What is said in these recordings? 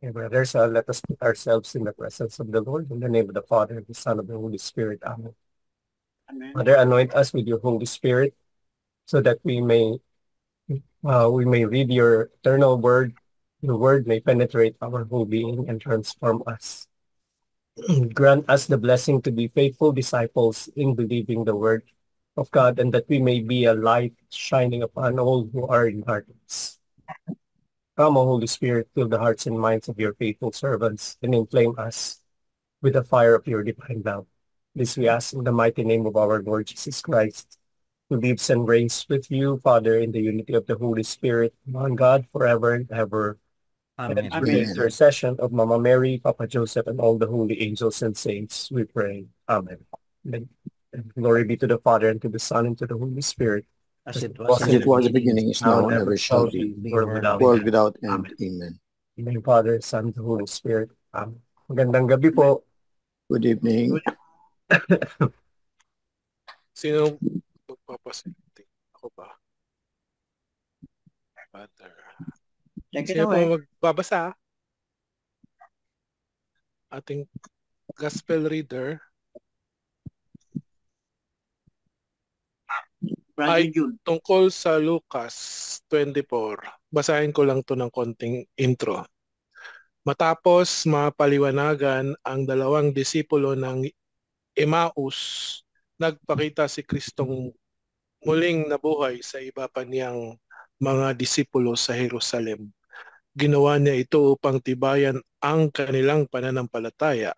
Okay, brothers, let us put ourselves in the presence of the Lord. In the name of the Father, the Son, of the Holy Spirit. Amen. Amen. Father, anoint us with your Holy Spirit so that we may read your eternal word. Your word may penetrate our whole being and transform us. Grant us the blessing to be faithful disciples in believing the word of God, and that we may be a light shining upon all who are in darkness. Come, O Holy Spirit, fill the hearts and minds of your faithful servants and inflame us with the fire of your divine love. This we ask in the mighty name of our Lord Jesus Christ, who lives and reigns with you, Father, in the unity of the Holy Spirit, one God, forever and ever. And Amen. through the Amen. intercession of Mama Mary, Papa Joseph, and all the holy angels and saints, we pray. Amen. And glory be to the Father, and to the Son, and to the Holy Spirit, As it was was As in in it the the was the beginning, beginning, beginning, is now now, and and ever ever shall shall be, be, be world world without world end. without. without end. Amen. Amen. In the name of Father, Son, and the Holy Spirit. Amen. Magandang gabi po. Good evening. Sino magpapasiliti? Ako ba? Father. Take it Sino po away. magbabasa? Ating gospel reader Brother ay Jude. tungkol sa Lucas 24. Basahin ko lang to ng konting intro. Matapos mapaliwanagan ang dalawang disipulo ng Emmaus, nagpakita si Kristong muling nabuhay sa iba pa niyang mga disipulo sa Jerusalem. Ginawa niya ito upang tibayan ang kanilang pananampalataya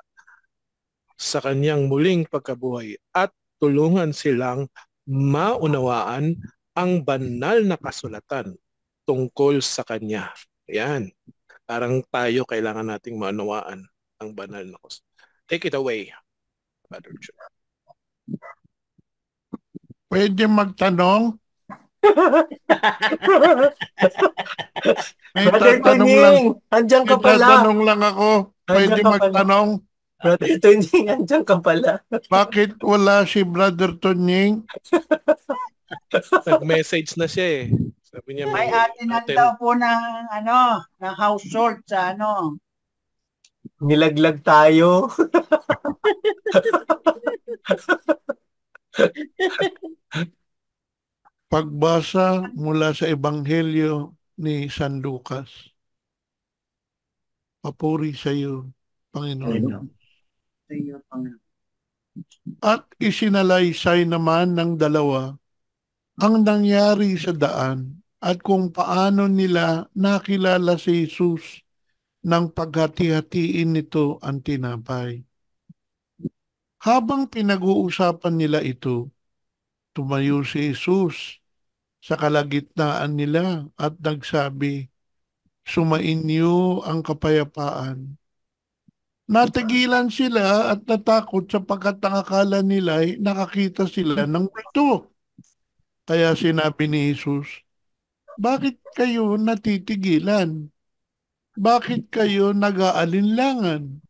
sa kanyang muling pagkabuhay at tulungan silang maunawaan ang banal na kasulatan tungkol sa kanya. Yan. Parang tayo kailangan nating maunawaan ang banal na kasulatan. Take it away, Father Joe. Pwede magtanong? May Brother tatanong lang. Tunying, andyan ka May pala. tatanong lang ako. Andyan Pwede ka pala. magtanong? Brother Tunying, andyan ka pala. Bakit wala si Brother Tunying? Nag-message na siya eh. Sabi niya May may atinan daw po ng, ng household sa Nilaglag tayo. Pagbasa mula sa Ebanghelyo ni San Lucas. Papuri sa iyo, Panginoon. sa iyo, Panginoon. At isinalaysay naman ng dalawa ang nangyari sa daan at kung paano nila nakilala si Jesus nang paghati-hatiin nito ang tinapay. Habang pinag-uusapan nila ito, tumayo si Jesus sa kalagitnaan nila at nagsabi, "Sumainyo ang kapayapaan." Natigilan sila at natakot sapagkat ang akala nila ay nakakita sila ng multo. Kaya sinabi ni Jesus, "Bakit kayo natitigilan? Bakit kayo nag-aalinlangan?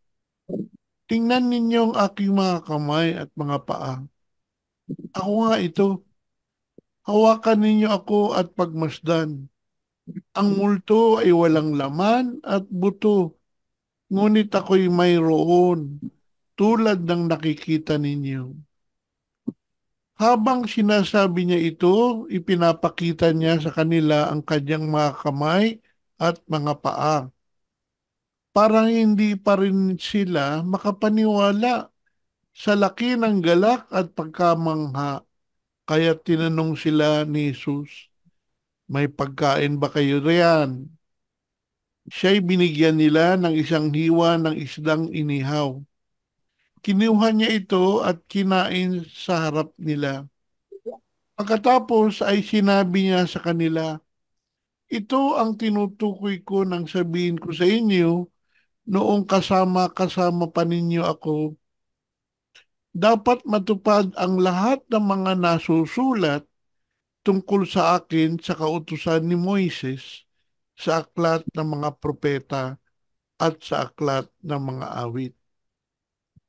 Tingnan ninyo ang aking mga kamay at mga paa. Ako nga ito. Hawakan ninyo ako at pagmasdan. Ang multo ay walang laman at buto, ngunit ako'y mayroon, tulad ng nakikita ninyo." Habang sinasabi niya ito, ipinapakita niya sa kanila ang kanyang mga kamay at mga paa. Parang hindi pa rin sila makapaniwala sa laki ng galak at pagkamangha. Kaya tinanong sila ni Jesus, "May pagkain ba kayo riyan?" Siya'y binigyan nila ng isang hiwa ng isdang inihaw. Kinuha niya ito at kinain sa harap nila. Pagkatapos ay sinabi niya sa kanila, "Ito ang tinutukoy ko nang sabihin ko sa inyo noong kasama-kasama pa ninyo ako. Dapat matupad ang lahat ng mga nasusulat tungkol sa akin sa kautusan ni Moises, sa aklat ng mga propeta at sa aklat ng mga awit."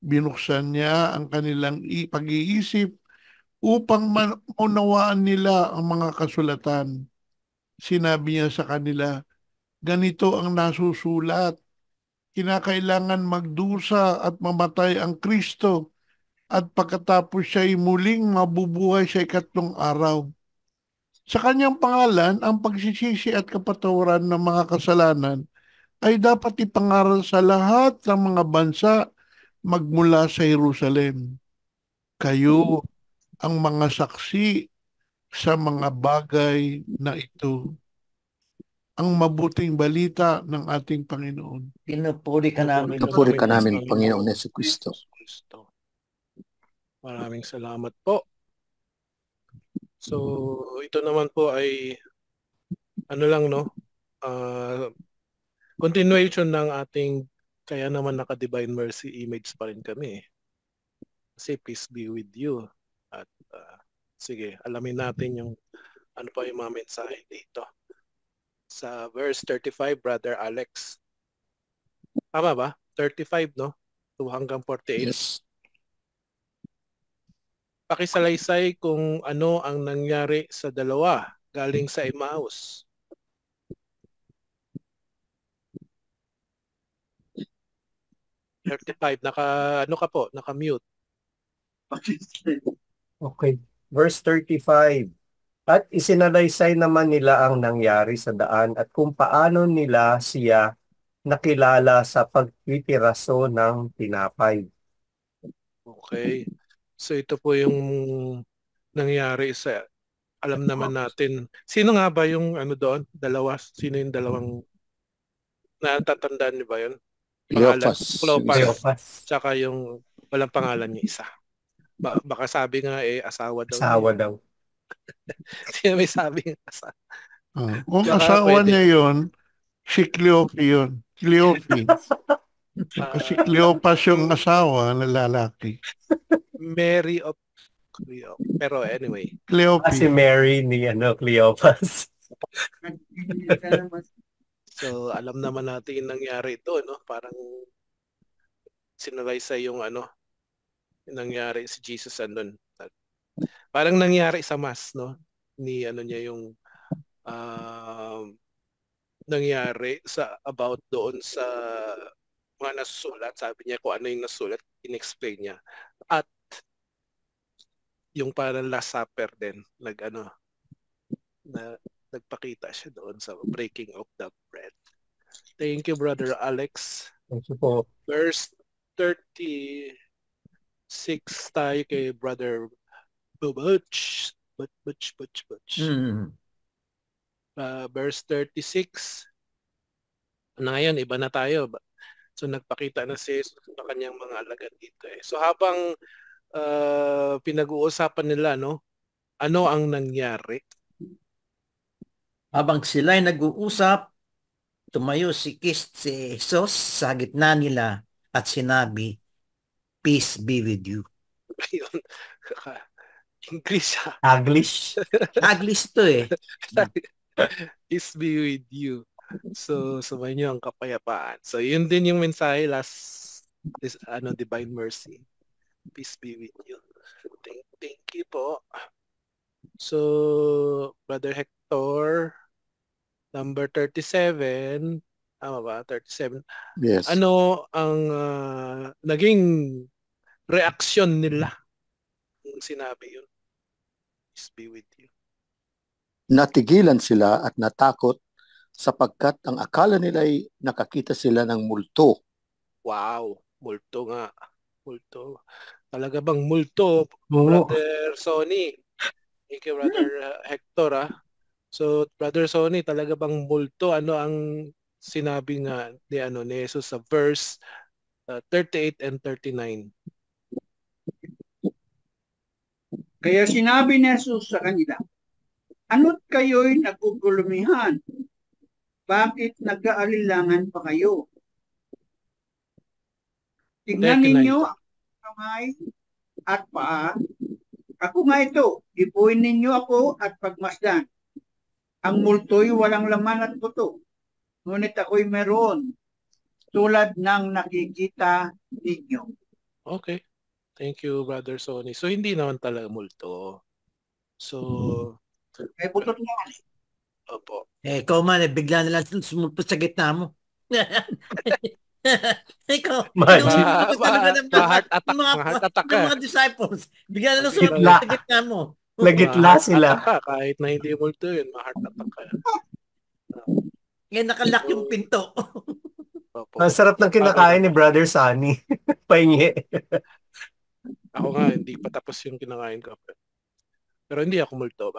Binuksan niya ang kanilang pag-iisip upang maunawaan nila ang mga kasulatan. Sinabi niya sa kanila, "Ganito ang nasusulat, kinakailangan magdusa at mamatay ang Kristo at pagkatapos siya'y muling mabubuhay sa ikatlong araw. Sa kanyang pangalan, ang pagsisisi at kapatawaran ng mga kasalanan ay dapat ipangaral sa lahat ng mga bansa magmula sa Jerusalem. Kayo ang mga saksi sa mga bagay na ito. Ang mabuting balita ng ating Panginoon. Pinupuri ka namin. Papuri ka namin, Panginoon Jesucristo. Maraming salamat po. So, ito naman po ay ano lang, no? Continuation ng ating kaya naman naka-Divine Mercy image pa rin kami. Kasi peace be with you. At sige, alamin natin yung ano pa yung mga mensahe dito. Sa verse 35, Brother Alex. Tama ba? 35, no? 2 hanggang 48. Yes. Pakisalaysay kung ano ang nangyari sa dalawa galing sa Emmaus. Ano ka po? Naka-mute. Okay. Verse 35. At isinalaysay naman nila ang nangyari sa daan at kung paano nila siya nakilala sa pagpipiraso ng tinapay. Okay. So ito po yung nangyari sa, alam naman natin. Sino nga ba yung ano doon? Dalawa? Sino yung dalawang natatandaan niyo ba yun? Cleopas. Cleopas. Tsaka yung walang pangalan niya isa. Baka sabi nga asawa daw. Asawa daw. Sino may sabing asawa? Kung Baka asawa pwede. niya yun, si Cleope yun. Cleope. Kasi Cleopas yung asawa na lalaki. Mary of Cleopas. Pero anyway. Cleope. Si Mary ni Cleopas. So alam naman natin yung nangyari ito, no? Parang sinalaysay yung ano, yung nangyari si Jesus andun. Parang nangyari sa mass, no? Ni ano niya yung nangyari sa about doon sa mga nasusulat. Sabi niya kung ano yung nasusulat, in-explain niya. At yung parang Last Supper din, nagpakita siya doon sa breaking of the bread. Thank you, Brother Alex. Thank you po. Verse 36 tayo kay Brother Butch. Verse 36. Ngayon, iba na tayo. So nagpakita na si Jesus sa kanyang mga alagad dito. So habang pinag-uusapan nila, no? Ano ang nangyari? Habang sila'y nag-uusap, tumayo si Jesus sa gitna nila at sinabi, "Peace be with you." Yun. English. English. English to eh. Peace be with you. So, sumayin niyo ang kapayapaan. So, yun din yung mensahe Divine Mercy. Peace be with you. Thank you po. So, Brother Hector, number 37. Tama ba? 37. Yes. Ano ang naging reaksyon nila kung sinabi yun? Peace be with you. Natigilan sila at natakot sapagkat ang akala nila ay nakakita sila ng multo. Wow, multo nga. Multo. Talaga bang multo, Brother Sonny? Thank you, Brother Hector. So, Brother Sonny, talaga bang multo? Ano ang sinabi nga ni Jesus sa verse 38 and 39? Kaya sinabi ni Jesus sa kanila, "Ano't kayo'y nagugulumihan? Bakit nag-aalilangan pa kayo? Tignan 39. ninyo ang kamay at paa. Ako nga ito, ipuin ninyo ako at pagmasdan. Ang multo'y walang laman at buto, ngunit ako'y meron, tulad ng nakikita ninyo." Okay. Thank you, Brother Sonny. So, hindi naman talaga multo. So, May butot nga. opo. Ikaw man, bigla na lang sumulpot sa gitna mo. Ikaw, Imagine. inuusap ka talaga ng Ma-heart attack. mga, Ma-heart attack ng ka. mga disciples. Bigyan na ng Gitla. sumunod sa gitna mo. Nagitla Ma-heart sila. attack ka. Kahit na hindi multo yun, ma-heart attack ka. Kaya nakalak yung pinto. Opo. Ang sarap ng kinakain ni Brother Sunny. Pahingi. Ako nga, hindi pa tapos yung kinakain ko. Pero hindi ako multo.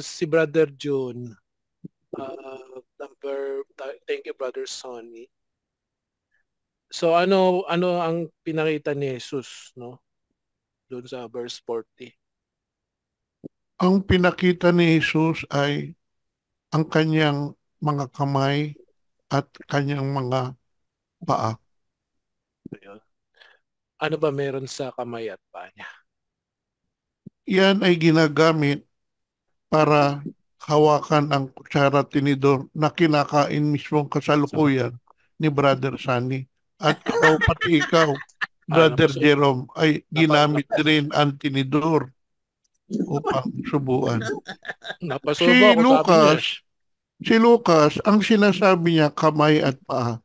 Si Brother June, thank you, Brother Sonny. So ano ang pinakita ni Jesus, no? Doon sa verse 40. Ang pinakita ni Jesus ay ang kanyang mga kamay at kanyang mga paa. Ayun. Ano ba meron sa kamay at paa niya? Yan ay ginagamit para hawakan ang kutsara tinidor na kinakain mismong kasalukuyan ni Brother Sunny. At ikaw, pati ikaw, Brother Napasubo. Jerome, ay ginamit din ang tinidor upang subuan. Napasubo ako, sabi niya. Si Lucas, ang sinasabi niya kamay at paa.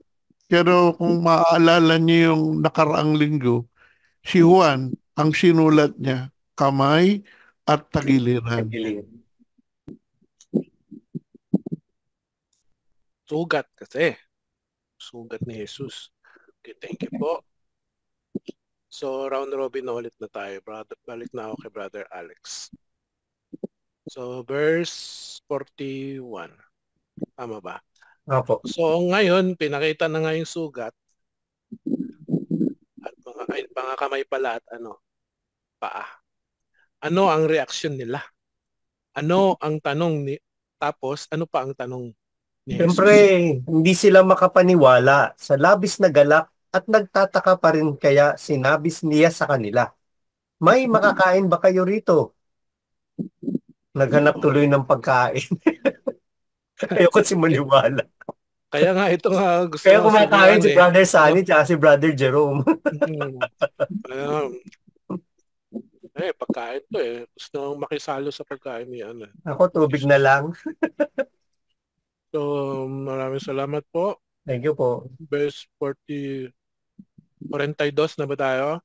Pero kung maaalala niyo yung nakaraang linggo, si Juan, ang sinulat niya, kamay at tagiliran. Sugat kasi. Sugat ni Jesus. Okay, thank you po. So, round robin na ulit na tayo. Balik na ako kay Brother Alex. So, verse 41. Tama ba? Opo. So, ngayon, pinakita na nga yung sugat. At mga kamay pala at paa. Ano ang reaksyon nila? Ano ang tanong tapos ano pa ang tanong ni Jesus? Siyempre, hindi sila makapaniwala sa labis na galak at nagtataka pa rin kaya sinabi niya sa kanila, "May makakain ba kayo rito?" Naghanap tuloy ng pagkain. Ayoko si maniwala. Kaya nga ito nga gusto Kaya ko kumakain si sabihin Brother Sunny at si Brother Jerome. Pagkain to gusto nang makisalo sa pagkain ni Ako, tubig na lang. So, maraming salamat po. Thank you po. Verse 42 na ba tayo?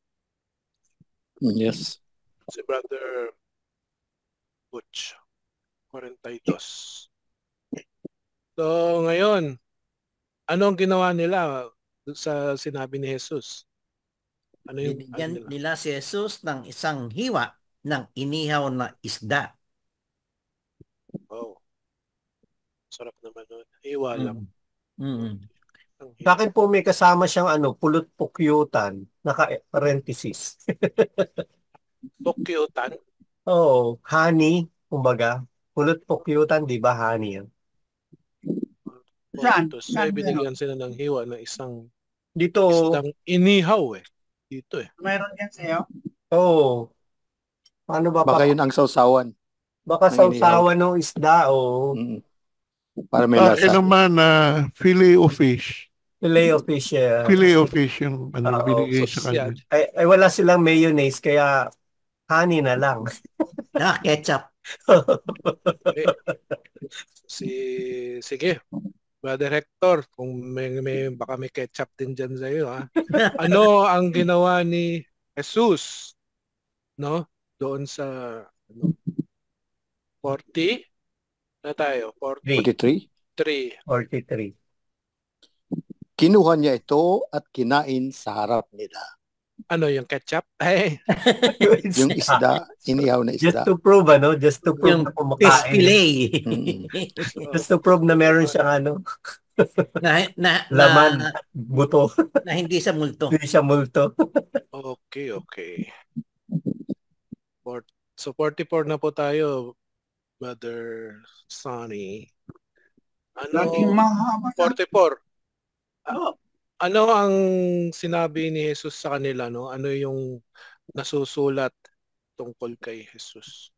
Yes. Si Brother Butch. 42. So, ngayon, anong ginawa nila sa sinabi ni Jesus? Ano yung Binigyan nila si Jesus ng isang hiwa ng inihaw na isda. Oh. Sarap naman nun. Hiwa lang. Sa akin po may kasama siyang pulot pukyutan, naka-parenthesis. Pukyutan? Oo, honey, kumbaga. Pulot pukyutan, di ba honey yan? Saan? Saan binigyan sila ng hiwa ng isang Dito, isdang inihaw Dito Mayroon yan sa'yo? oo. Paano ba? Baka yun ang sausawan. Baka ang sausawan ng isda, o Para may Akin lasa. naman, filet o fish. filet of fish. Filet o fish yung binigay so sa kanila. Ay, wala silang mayonnaise, kaya honey na lang. Ketchup. Sige. Brother Hector, kung baka may ketchup din dyan sa iyo, ano ang ginawa ni Jesus, no? Doon sa 40 na tayo, 43. 43. Kinuha niya ito at kinain sa harap nila. Ano yung ketchup? Yung isda, inihaw na Just isda. to prove, Just to prove Yung na fish kumakain. fillet. Just to prove na meron siyang laman, buto. Na hindi sa multo. Hindi siya multo. Okay. So 44 na po tayo, Brother Sonny. Laging mahaba. 44. Ano ang sinabi ni Jesus sa kanila, no? Ano yung nasusulat tungkol kay Jesus?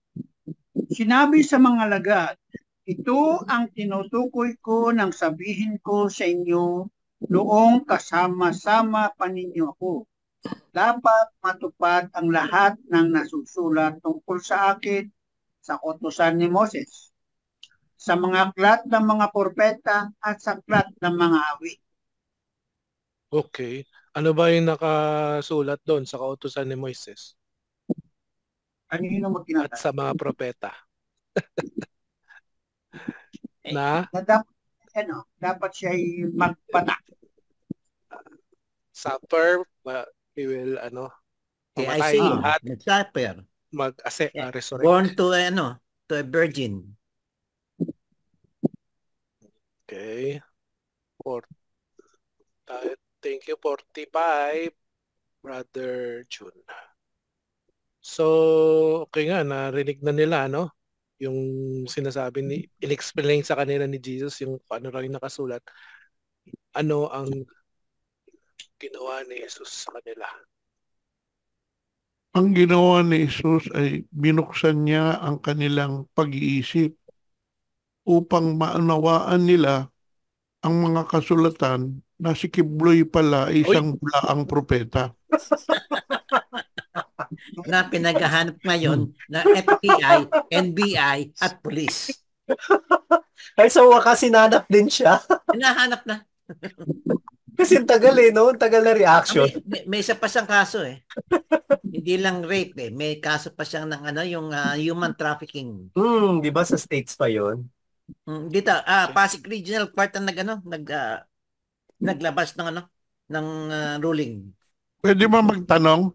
Sinabi sa mga lagad, ito ang tinutukoy ko nang sabihin ko sa inyo noong kasama-sama pa ninyo ako. Dapat matupad ang lahat ng nasusulat tungkol sa akin sa utusan ni Moses, sa mga aklat ng mga propeta at sa aklat ng mga awit. Okay. Ano ba yung nakasulat doon sa kautusan ni Moises Kanino mo at tinatanong? sa mga propeta? Eh, Na Na dapat, dapat siya ay magpata. suffer, he will mamatay Isaiah, at nag-suffer. resurrect. Born to to a virgin. Okay. Thank you, 45, Brother June. So, okay nga, narinig na nila, no? Yung sinasabi in-explain sa kanila ni Jesus yung ano raw yung nakasulat. Ano ang ginawa ni Jesus sa kanila? Ang ginawa ni Jesus ay binuksan niya ang kanilang pag-iisip upang maunawaan nila ang mga kasulatan na si Kibloy pala ay isang bulaang propeta. Na pinaghahanap ngayon na FBI, NBI at police. Ay, sa wakas sinanap din siya. Hinahanap na. Kasi ang tagal no? Ang tagal na reaction. May isa pa siyang kaso eh. Hindi lang rape eh. May kaso pa siyang ng yung human trafficking. Di ba sa States pa yon? Dito, Pasig Regional Court ang naglabas ng ng ruling. Pwede ba magtanong?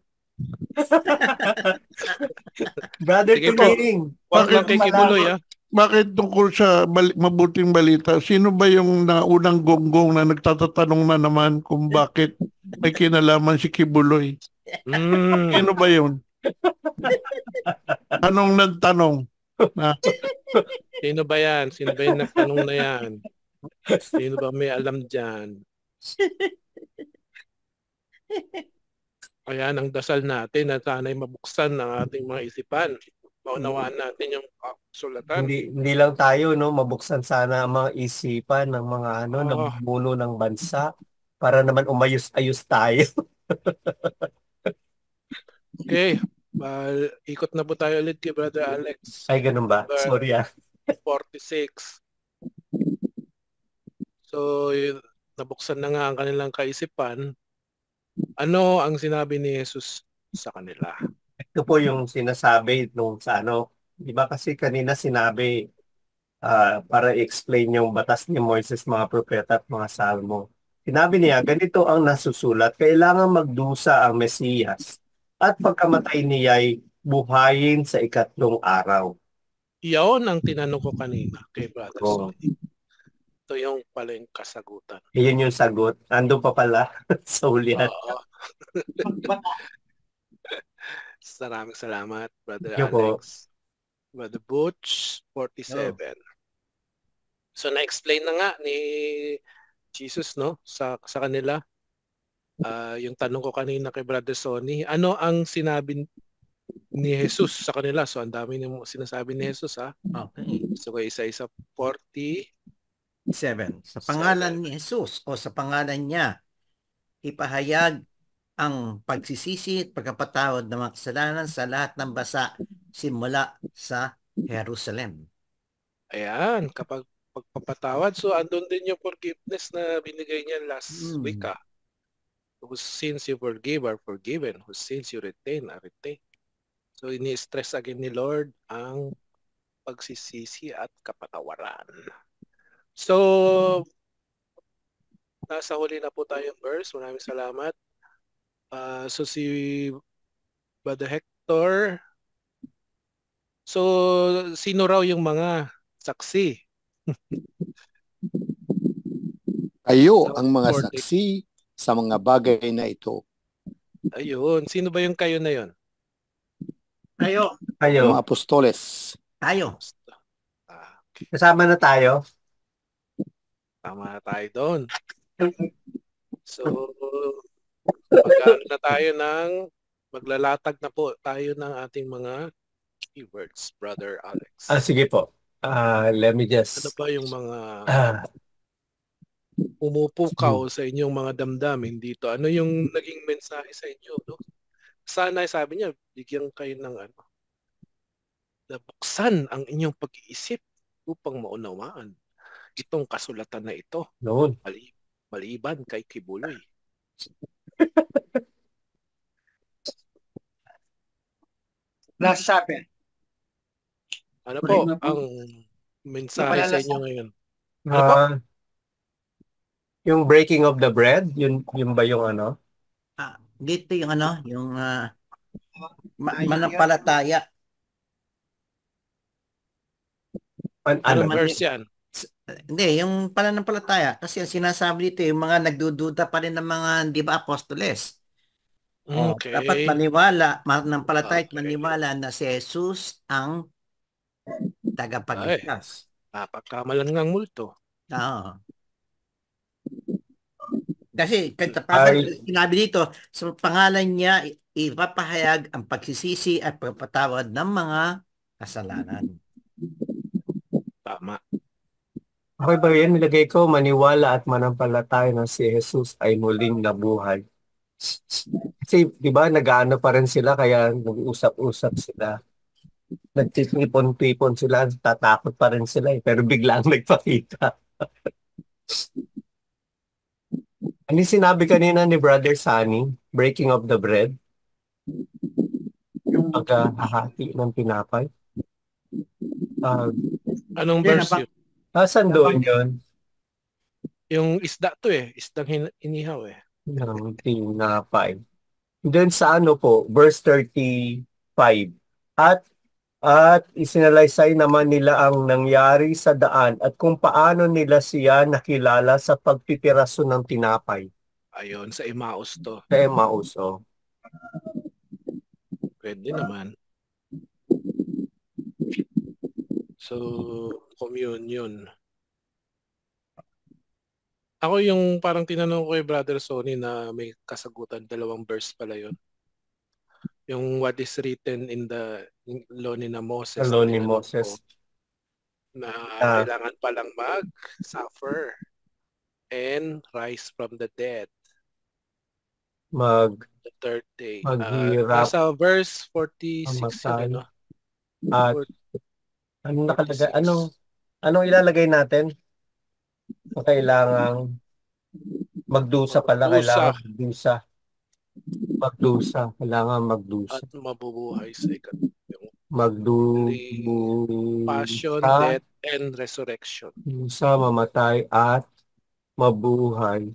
Brother Sige po. Tuning. Huwag lang kay Kibuloy, Bakit tungkol sa mabuting balita, sino ba yung naunang gonggong na nagtatatanong na naman kung bakit may kinalaman si Kibuloy? Sino ba yun? Anong nagtanong? Sino ba yan? Sino ba yung nagtanong na yan? Sino ba may alam dyan? Ayan, ang dasal natin na sana'y mabuksan ng ating mga isipan. Maunawaan natin yung sulatan. Hindi lang tayo, no? Mabuksan sana ang mga isipan ng mga namumuno ng bansa para naman umayos-ayos tayo. Okay. Ikot na po tayo ulit kay Brother Alex. Ay, ganun ba? Sorry 46. So, nabuksan na nga ang kanilang kaisipan. Ano ang sinabi ni Jesus sa kanila? Ito po yung sinasabi nung sa di ba kasi kanina sinabi para i-explain yung batas ni Moises, mga propeta at mga salmo. Sinabi niya, ganito ang nasusulat, kailangan magdusa ang Mesiyas at pagkamatay niya'y buhayin sa ikatlong araw. Iyon ang tinanong ko kanina kay Brother Oh. Sonny. Ito yung pala yung kasagutan. Iyon yung sagot. Ando pa pala sa ulihan. Maraming salamat, Brother Thank you po. Alex. Brother Butch, 47. So, na-explain na nga ni Jesus, no, sa kanila. Yung tanong ko kanina kay Brother Sonny, ano ang sinabi ni Jesus sa kanila? So, ang dami niyong sinasabi ni Jesus, ha? Okay. So, isa-isa 7. Sa pangalan ni Jesus o sa pangalan niya, ipahayag ang pagsisisi at pagkapatawad ng mga kasalanan sa lahat ng bansa simula sa Jerusalem. Ayan, kapag pagpapatawad, so andun din yung forgiveness na binigay niya last week, ha? Whose sins you forgive are forgiven. Whose sins you retain are retained. So, ini-stress again ni Lord ang pagsisisi at kapatawaran. So, nasa huli na po tayong verse. Maraming salamat. So, si Brother Hector. So, sino raw yung mga saksi? Kayo ang mga saksi sa mga bagay na ito. Ayun. Sino ba yung kayo na yun? Tayo. Mga apostoles. Tayo. Okay. Kasama na tayo. Tama na tayo doon. So, maglalatag na po tayo ng ating mga keywords, Brother Alex. Sige po. Let me just... Ano ba yung mga umupukaw sa inyong mga damdamin dito? Ano yung naging mensahe sa inyo? No? Sana, sabi niya, bigyan kayo ng nabuksan ang inyong pag-iisip upang maunawaan itong kasulatan na ito. Noon. Maliban kay Kibuloy. Last Supper. Ano Huli po na po. ang Yung mensahe pala sa last inyo Supper. ngayon? Ano po? Yung breaking of the bread, yun ba yung ano? Dito yung yung Ayun, manampalataya. Pero Ano? Verse yan. Hindi, yung pananampalataya. Kasi ang sinasabi dito, yung mga nagdududa pa rin ng mga, di ba, apostoles. Dapat Okay. manampalataya at Okay. maniwala na si Jesus ang tagapagligtas. Napagkamalan ngang multo. Oo. Kasi Ay, sinabi dito, sa pangalan niya, ipapahayag ang pagsisisi at pagpatawad ng mga kasalanan. Tama. okay ba yan? Nilagay ko, maniwala at manampalataya na si Jesus ay muling nabuhay. Kasi, di ba, nag-aano pa rin sila, kaya nag-usap-usap sila. Nagtitipon-tipon sila, tatakot pa rin sila pero biglang nagpakita. Ano yung sinabi kanina ni Brother Sunny? Breaking of the bread? Yung Paghahati ng tinapay? Anong Yan, verse yun? Saan doon yun? Yung isda to isdang inihaw Ng tinapay. Then sa ano po, verse 35. At isinalaysay naman nila ang nangyari sa daan at kung paano nila siya nakilala sa pagpipiraso ng tinapay. Ayun, sa Emmaus to. Sa Emmaus, oh. Pwede naman. So, communion. Ako yung parang tinanong ko kay Brother Sonny na may kasagutan, 2 verse pala yun. Yung what is written in the law ni na Moses. Hello ni tinanong Moses. ko na kailangan palang mag-suffer and rise from the dead the third day. Maghirap, nasa verse 46 mamatay. yun, At anong nakalagay? Anong ilalagay natin? So, kailangang magdusa pala. Kailangan magdusa. Kailangan magdusa. At mabubuhay sa passion, Magdusa, death, and resurrection. dusa, mamatay, at mabuhay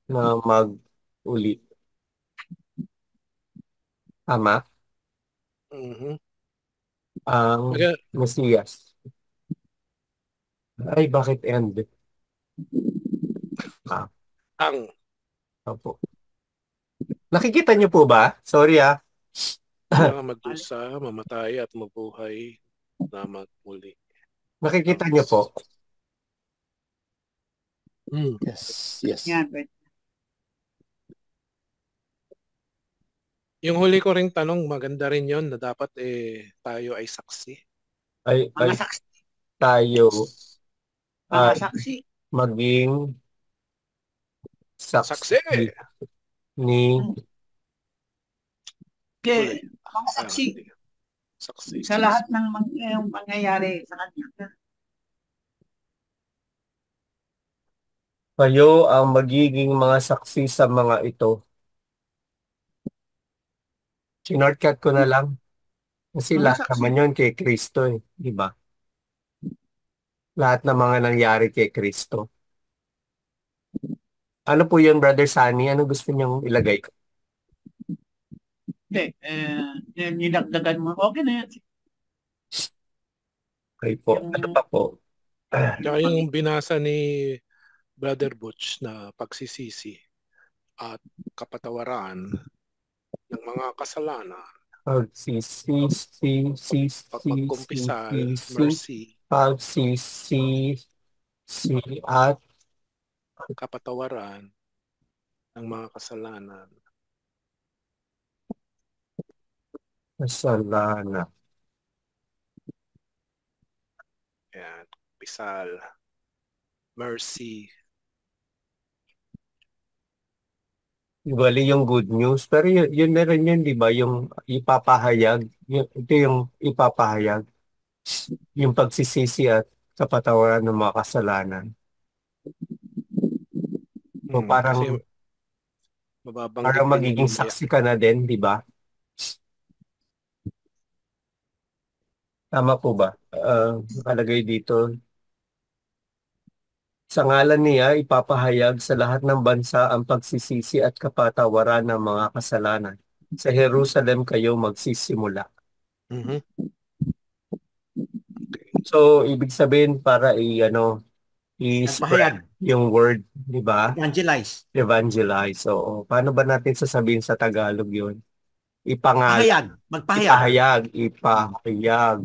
na mag-uli. Tama? Ang Mesiyas. Ay, bakit end? Opo. Nakikita niyo po ba? Sorry Magdusa, mamatay, at mabuhay na mag-uli. Nakikita niyo po? Yes, yes. yan. Yung huli ko ring tanong, maganda rin yon na dapat tayo ay saksi. Mga saksi. Tayo Mga saksi. maging saksi ni mga saksi. Sa lahat ng mangyayari sa kanya. Kayo ang magiging mga saksi sa mga ito. Sinortcut ko na lang. Kasi lahat naman yun kay Kristo di ba? Lahat ng mga nangyari kay Kristo. Ano po yun, Brother Sunny? Ano gusto niyong ilagay? Hindi, nidagdagan mo. Okay na yan. Okay po. Ano pa po? Tsaka yung binasa ni Brother Butch na pagsisisi at kapatawaran ng mga kasalanan. Pagkumpisal, mercy. Pagsisisi at kapatawaran ng mga kasalanan. Kasalanan. Yan, pisal, mercy. Bali yung good news. Pero yun na rin yun, di ba? Yung ipapahayag. Ito yung ipapahayag. Yung pagsisisi at kapatawaran ng mga kasalanan. So parang Mababanggit Parang din magiging yun mamaya. saksi ka na din, di ba? Tama po ba? Nakalagay dito, sa ngalan niya, ipapahayag sa lahat ng bansa ang pagsisisi at kapatawaran ng mga kasalanan. Sa Jerusalem kayo magsisimula. Mhm. So, ibig sabihin para i-spread Nagpahayag, yung word, di ba? evangelize, Evangelize. So, paano ba natin sasabihin sa Tagalog yun? Ipangal, magpahayag. ipahayag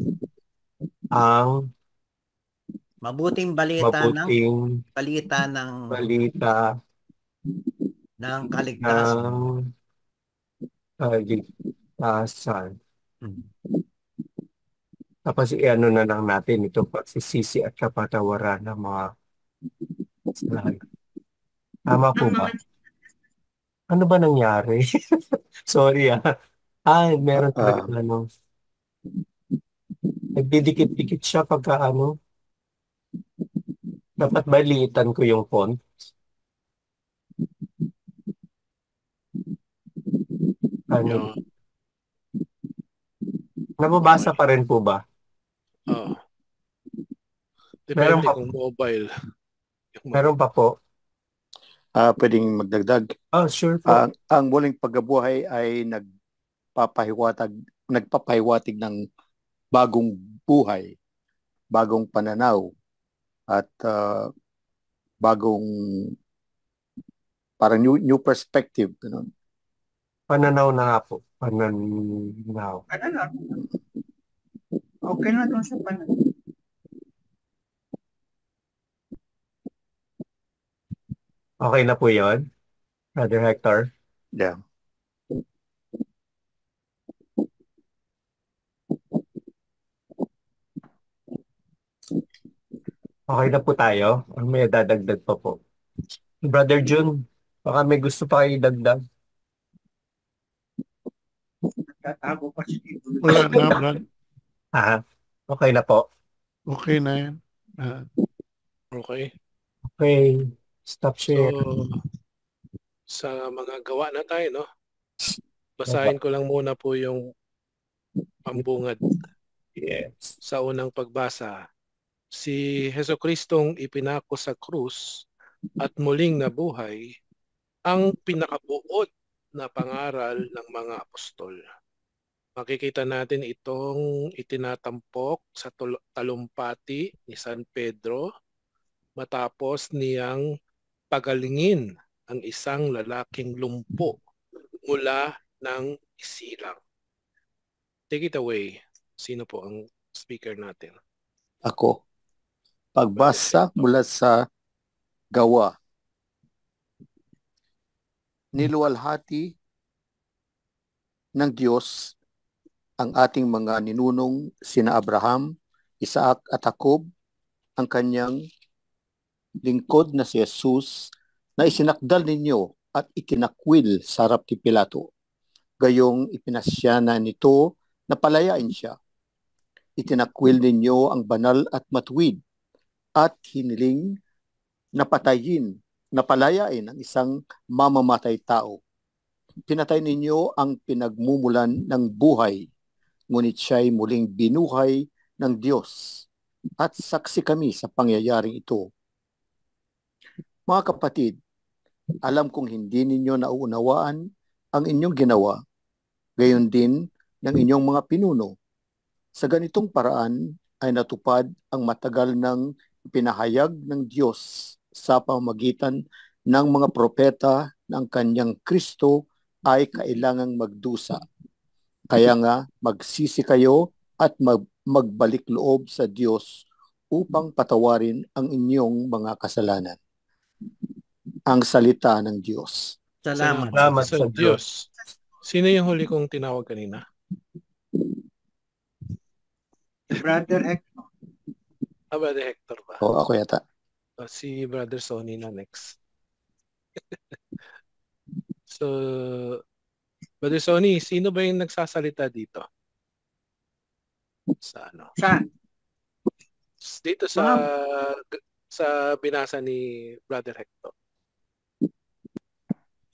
ang Mabuting balita mabuting ng balita kaligtasan. ng kaligtasan. Tapos i-ano na lang natin ito pagsisisi at kapatawaran ng mga kasalanan. Tama po ba? Ano ba nangyari? Sorry meron talaga nagdidikit-dikit siya pagka dapat maliitan ko yung font. Yeah. Nababasa pa rin po ba? Depende Meron kung mobile. Meron pa po. Pwedeng magdagdag. Sure po. Ang muling pagkabuhay ay nagpapahiwatig ng bagong buhay, bagong pananaw, at bagong parang new perspective. Ganun. Pananaw na nga po. Pananaw. Okay na doon sa pananaw. Okay na po yun, Brother Hector? Yeah. Okay na po tayo. May dadagdag pa po. Brother Jun, baka may gusto pa kayo idagdag. Tatago pa si Tito. Wala na, Brad. Okay na po. Okay na yan. Okay. Okay. Stop share. So, sa mga gawa na tayo, no? Basahin ko lang muna po yung pambungad. Yes. Sa unang pagbasa, si Jesucristong ipinako sa krus at muling nabuhay ang pinakabuod na pangaral ng mga apostol. Makikita natin itong itinatampok sa talumpati ni San Pedro matapos niyang pagalingin ang isang lalaking lumpo mula ng isilang. Take it away. Sino po ang speaker natin? Ako. Pagbasa mula sa Gawa. Niluwalhati ng Diyos ang ating mga ninunong sina Abraham, Isaac at Jacob, ang kanyang lingkod na si Jesus na isinakdal ninyo at itinakwil sa harap ni Pilato. Gayong ipinasya na nito na palayain siya. Itinakwil ninyo ang banal at matuwid at hiniling na palayain ang isang mamamatay tao. Pinatay ninyo ang pinagmumulan ng buhay, ngunit siya'y muling binuhay ng Diyos at saksi kami sa pangyayaring ito. Mga kapatid, alam kong hindi ninyo nauunawaan ang inyong ginawa, gayon din ng inyong mga pinuno. Sa ganitong paraan ay natupad ang matagal ng pinahayag ng Diyos sa pamamagitan ng mga propeta ng kanyang Kristo ay kailangang magdusa. Kaya nga magsisi kayo at magbalik loob sa Diyos upang patawarin ang inyong mga kasalanan. Ang salita ng Diyos. Salamat sa Diyos. Sino yung huli kong tinawag kanina? Brother Hector. Brother Hector ba? Ako yata. Si Brother Sonny na next. So, Brother Sonny, sino ba yung nagsasalita dito? Saan? Dito sa binasa ni Brother Hector.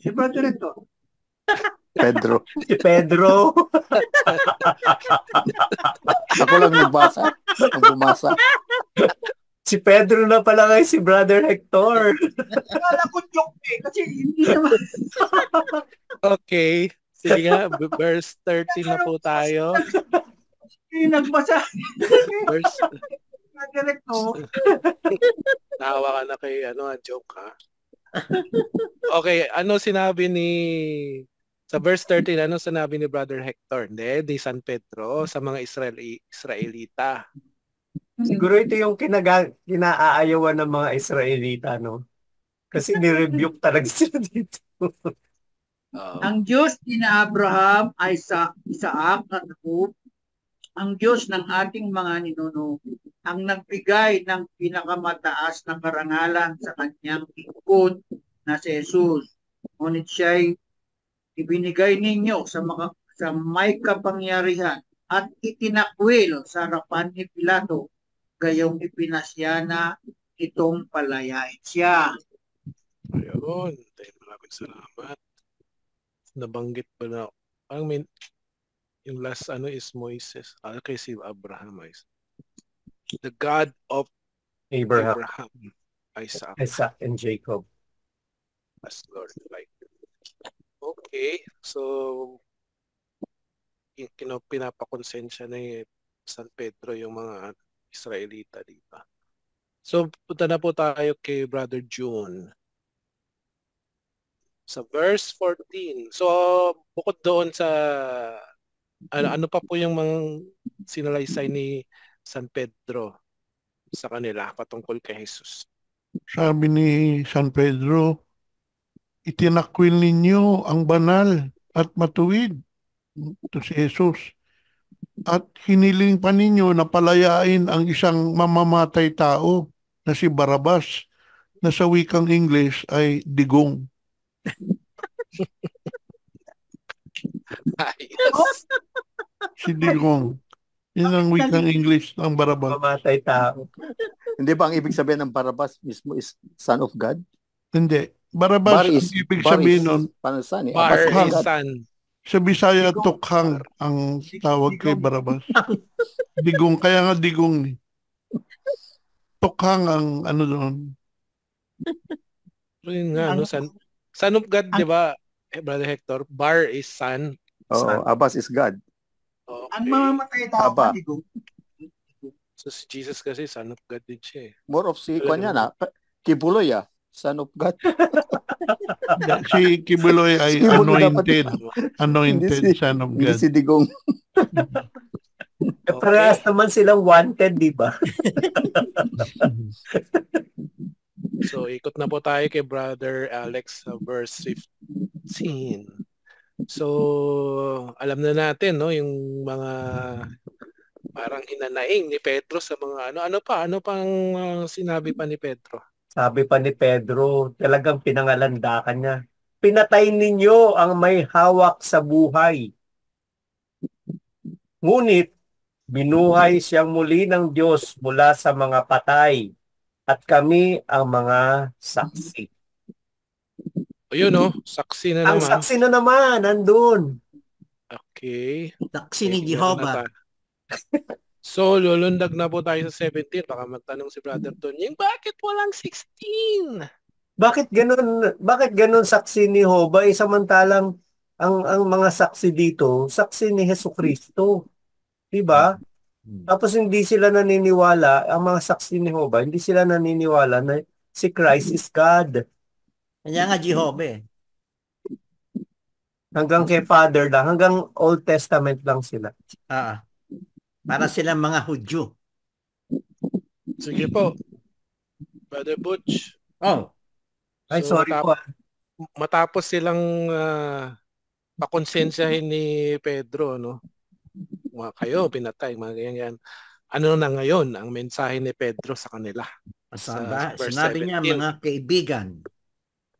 Si Brother Hector. Pedro. Si Pedro. Ako lang bumasa. Si Pedro na pala kayo si Brother Hector. Akala ko joke kasi hindi naman. Okay. Sige nga, verse 13 na po tayo. Hindi nagbasa. Verse, Brother Hector. nahawa ka na kay joke ha. Okay, sinabi sa verse 13, sinabi ni Brother Hector? Di San Pedro sa mga Israelita. Siguro ito yung kinaayawan ng mga Israelita, no? Kasi ni-rebuke talaga sila dito. Ang Diyos ni Abraham, Isaac at Jacob, ang Diyos ng ating mga ninuno, ang nagbigay ng pinakamataas na karangalan sa kanyang lingkod na si Jesus. Ngunit siya'y ibinigay ninyo sa may kapangyarihan at itinakwil sa harapan ni Pilato, gayong ipinasya na itong palayain siya. Ayun. Maraming salamat. Nabanggit pa na. Yung last is Moises. Okay, si Abraham is the God of Abraham, Isaac, and Jacob. as Lord. Like. Okay. So, pinapakonsensya na San Pedro yung mga Israelita dito. So, punta na po tayo kay Brother June. Sa verse 14. So, bukod doon sa ano pa po yung mga sinalaysay ni San Pedro sa kanila patungkol kay Jesus? Sabi ni San Pedro, itinakwil ninyo ang banal at matuwid. Ito si Jesus. At hiniling pa ninyo na palayain ang isang mamamatay tao na si Barabas, na sa wikang English ay digong. Ayos. Si digong. Yun ang wikang English ng Barabas. Mamatay tao. Hindi ba ang ibig sabihin ng Barabas mismo is Son of God? Hindi. Barabas, ang ibig sabihin nun, Panasan, Bar Abbas is God. son. sa Bisaya, tukhang ang tawag kay Barabas. Digong, kaya nga digong. Tukhang ang ano doon. Yun nga, son of God, di ba, Brother Hector? Bar is son. Oo, Abbas is God. Okay. Ang mamamatay tao Aba. digong. So si Jesus kasi son of God din siya eh. More of si Kanya na, Kibuloy Son of God. Si Kibuloy ay Si Kibuloy anointed. Anointed Hindi son of Hindi God. si Digong. Parehas naman silang wanted, di ba? So ikot na po tayo kay Brother Alex sa verse 15. So alam na natin yung mga parang hinanaing ni Pedro sa mga ano pang sinabi pa ni Pedro? Sabi pa ni Pedro, talagang pinangalandakan niya. Pinatay ninyo ang may hawak sa buhay. Ngunit, binuhay siyang muli ng Diyos mula sa mga patay at kami ang mga saksi. Ayun saksi na Ang naman. saksi na naman, nandun. Okay. Saksi ni Meron Jehovah. na So, lulundag na po tayo sa 17. Baka magtanong si Brother Tonying, bakit walang 16? Bakit ganun saksi ni Jehovah? Samantalang ang mga saksi dito, saksi ni Jesucristo. Diba? Tapos hindi sila naniniwala, ang mga saksi ni Jehovah, hindi sila naniniwala na si Christ is God. Kanya nga Jehovah eh. Hanggang kay Father lang, hanggang Old Testament lang sila. Para silang mga Hudyo. Sige po. Brother Butch. Ay, sorry po. Matapos silang pakonsensyahin ni Pedro, kayo, pinatay, mga ganyan. Ano na ngayon ang mensahe ni Pedro sa kanila? Sinabi niya, mga kaibigan,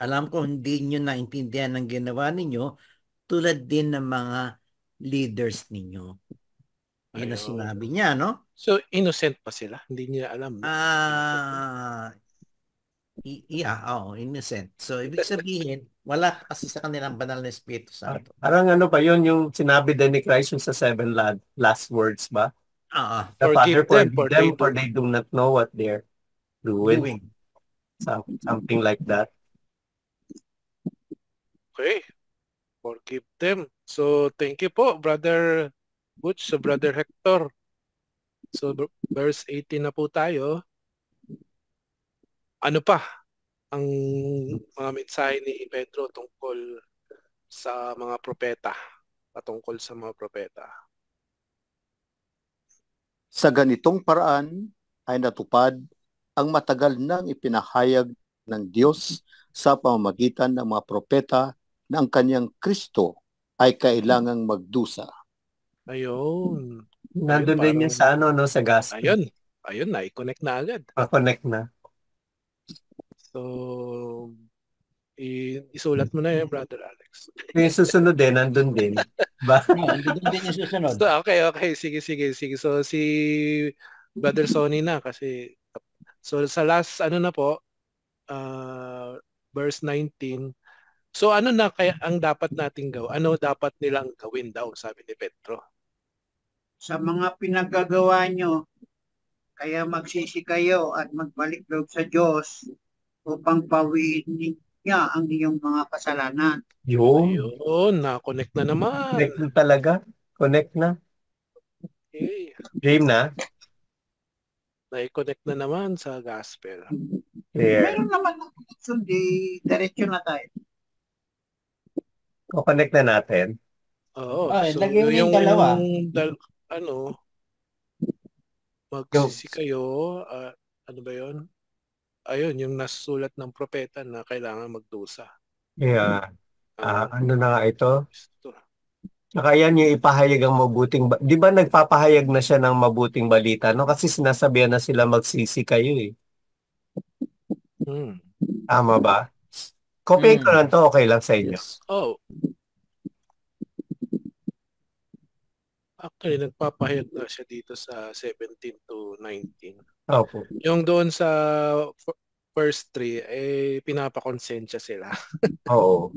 alam ko hindi nyo naintindihan ang ginawa ninyo tulad din ng mga leaders ninyo. Yun na sinabi niya, no? So, innocent pa sila? Hindi niya alam, no? Innocent. So, ibig sabihin, wala kasi sa kanilang banal na Espiritu Santo. Parang ano ba yun yung sinabi din ni Christ yung sa seven last words ba? Oo, The Father Forgive them forgive for them they for do. they do not know what they're doing. doing. Something like that. Okay. Forgive them. So, thank you po, Brother Butch, so Brother Hector. So, verse 18 na po tayo. Ano pa ang mga mensahe ni Pedro tungkol sa mga propeta, patungkol sa mga propeta? Sa ganitong paraan ay natupad ang matagal nang ipinahayag ng Diyos sa pamamagitan ng mga propeta na ang kanyang Kristo ay kailangang magdusa. Ayun. Nandun din yun sa ano, no, sa gospel. Ayun, na-connect na agad. Pa-connect na. So, isulat mo na yan, Brother Alex. Yung susunod din, nandun din. Ba? Doon din yung susunod. So, okay. Sige. So, si Brother Sonny na kasi so sa last ano na po, verse 19. So ano na kaya ang dapat nating gawin? Ano dapat nilang gawin daw, sabi ni Pedro? Sa mga pinagagawa nyo, kaya magsisi kayo at magbalik loob sa Diyos upang pawiin niya ang iyong mga kasalanan. Yun. Ayun, na-connect na naman. Connect na talaga. Connect na. Okay. Game na. Na-connect na naman sa gospel. There. Meron naman na connection, di diretso na tayo. Connect na natin. Oo. Ay, So, lagyan mo yung dalawa. Magsisi kayo, ano ba yun? Ayun, yung nasulat ng propeta na kailangan magdusa. Yeah. Ano na nga ito? Ito. Saka yan yung ipahayag ang mabuting di ba nagpapahayag na siya ng mabuting balita, no? Kasi sinasabihan na sila magsisi kayo eh. Tama ba? Copy ko lang to, okay lang sa inyo. Yes. Oh. Actually, nagpapahayag na siya dito sa 17 to 19. Opo. Yung doon sa first 3, pinapakonsensya sila. Oo.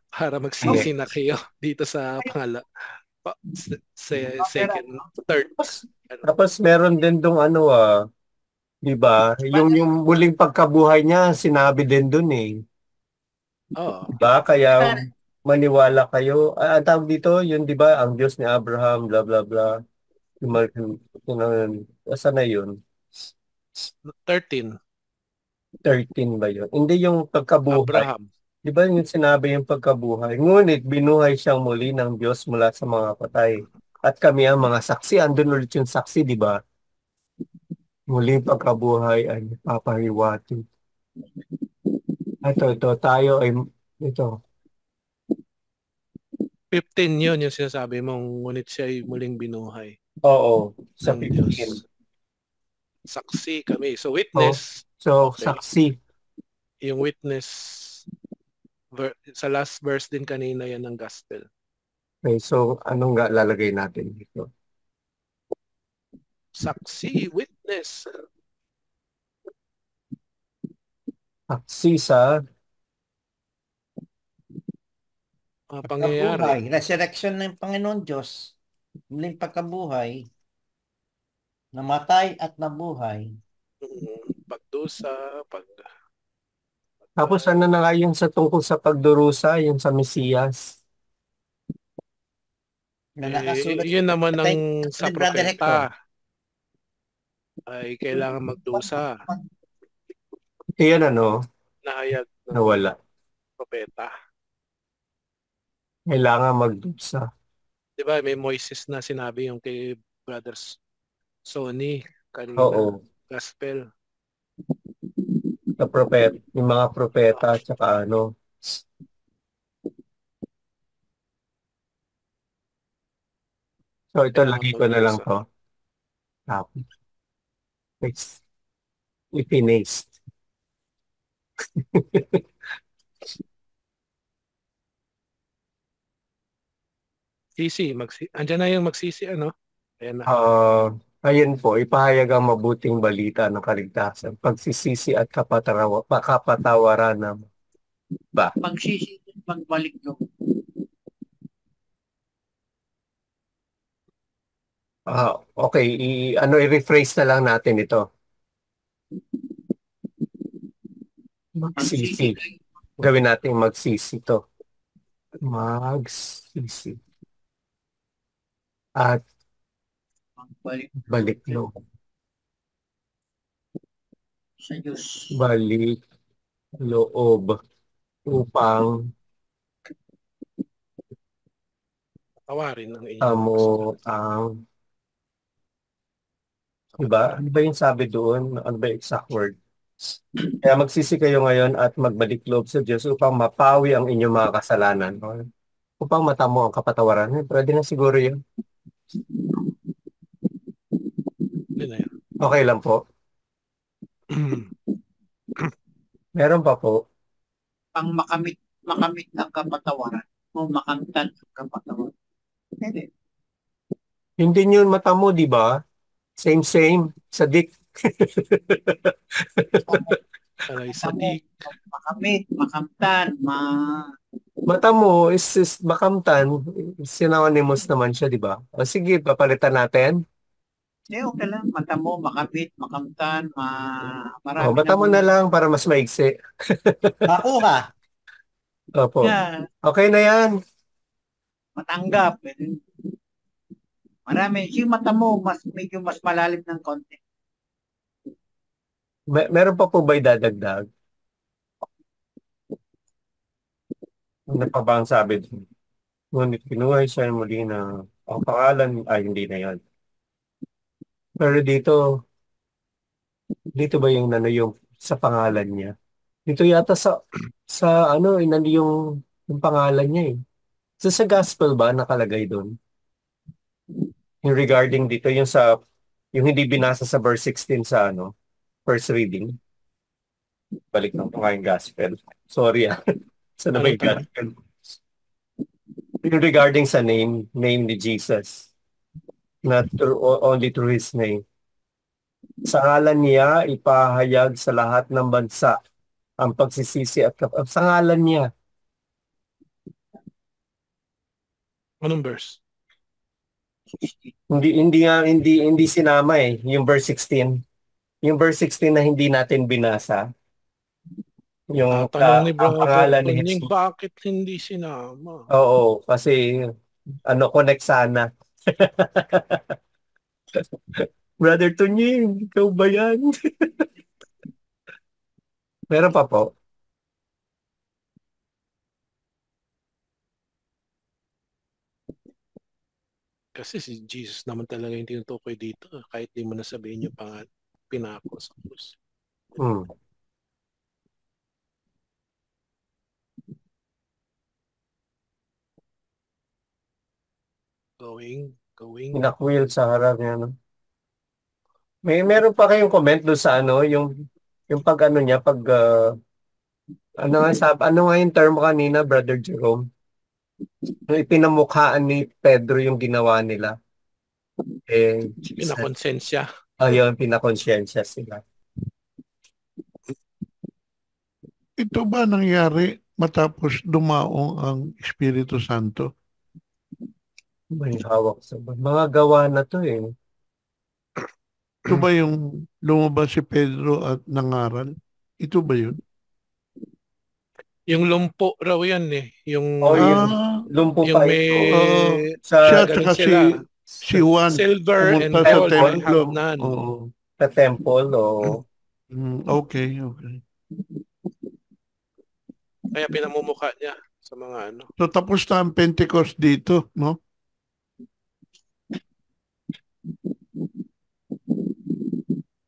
Para magsisi na kayo dito sa second, third. Tapos meron din dong ano di ba? Yung muling pagkabuhay niya, sinabi din dun eh. Oh. Diba? Kaya maniwala kayo. Ang tawag dito, yun di ba? Ang Diyos ni Abraham, blah blah blah. Saan na yun? 13. 13 ba yun? Hindi yung pagkabuhay. Abraham. Di ba yung sinabi yung pagkabuhay? Ngunit binuhay siyang muli ng Diyos mula sa mga patay. At kami ang mga saksi. Andun ulit yung saksi, di ba? Muling pagkabuhay ay papariwati. Ito, tayo ay, ito. 15 yun yung sinasabi mong ngunit siya ay muling binuhay. Oo, sa ng 15. Diyos. Saksi kami. So witness. So, okay. Saksi. Yung witness, sa last verse din kanina yan ng gospel. Okay, so anong lalagay natin dito? Saksi, witness. Saksi sa pangyayari. Resurrection ng Panginoon Diyos, muling pagkabuhay, namatay at nabuhay. Pagdusa, Tapos ano na nga yung sa tungkol sa pagdurusa, yung sa Mesiyas? Yun naman ang sa propeta ay kailangan magdusa. Yan ano? Nahayag ng nawala. Propeta. Kailangan magdusa. Diba may Moises na sinabi yung kay Brothers Sonny kanina. Oo. Gospel. Sa propeta, yung mga propeta at saka ano. So ito lagi ko na lang to. Tapos. Ipinaste. Sisi, andyan na yung magsisi ano? Ayan na. Ayun po, ipahayag ang mabuting balita ng kaligtasan, pagsisisi at kapatawaran ng ba? Pagsisi at pagbalik loob. Okay, i-rephrase na lang natin ito. Pagsisi Magsisi. Gawin natin magsisi to. Magsisi. At pagbalik balik loob. sa Diyos. Balik loob upang Tawarin ang inyong amo ang diba? Ano ba yung sabi doon? Ano ba yung exact word? Kaya magsisi kayo ngayon at magbalik loob sa Diyos upang mapawi ang inyong mga kasalanan. Upang matamo ang kapatawaran. Pwede na siguro yun. Yun na yan. Okay lang po. Meron pa po. Pang makamit ang kapatawaran o makamtan ang kapatawaran. Hindi. Hindi yun matamo, di ba? Same, sadik. Alay sadik. Makamit, makamtan, Matamo is makamtan. Synonymous naman siya, di ba? O sige, papalitan natin. okay lang. Matamo, makamit, makamtan, marami Matamo na lang para mas maigsi. Makuha. Opo. Yeah, Okay na yan. matanggap. Marami. Si matamo, medyo mas malalim ng konti. Meron pa po ba idadagdag? Ano pa ba ang sabi doon? Ngunit kinuha siya muli na ang pangalan ay hindi na yan. Pero dito ba yung yung sa pangalan niya? Dito yata sa yung pangalan niya eh. Sa gospel ba nakalagay doon? Yung regarding dito yung hindi binasa sa verse 16 sa first reading. Balik ng yung gospel. Sorry sa na may gospel. Yung regarding sa name ni Jesus. Not only through His name. Sa ngalan niya, ipahayag sa lahat ng bansa ang pagsisisi at sa ngalan niya. Anong verse? Hindi sinama yung verse 16. Yung verse 16 na hindi natin binasa. Yung tanong ni ang pangalan ni Brother Jesus. bakit hindi sinama? Oo, kasi connect sana. Brother Tunying, ikaw ba yan? Meron pa po. Kasi si Jesus naman talaga yung tinutukoy dito. Kahit di mo nasabihin yung pinako sa krus. Going. Inakwil sa harap niya. No? Meron pa kayong comment doon sa yung pag niya, pag ano nga yung term kanina, Brother Jerome? Yung ipinamukhaan ni Pedro yung ginawa nila. Pinakonsensya. Ayun, pinakonsensya sila. Ito ba nangyari matapos dumaong ang Espiritu Santo? May hawak sa mga gawa na to eh. Ito ba yung lumabas si Pedro at nangaral? Ito ba yun? Yung lumpo raw yan eh. Yung lumpo yung pa may siya at si Juan silver and pumunta sa gold and templo. have none. Sa temple Okay. Kaya pinamumukha niya sa mga So tapos na ang Pentecost dito, no?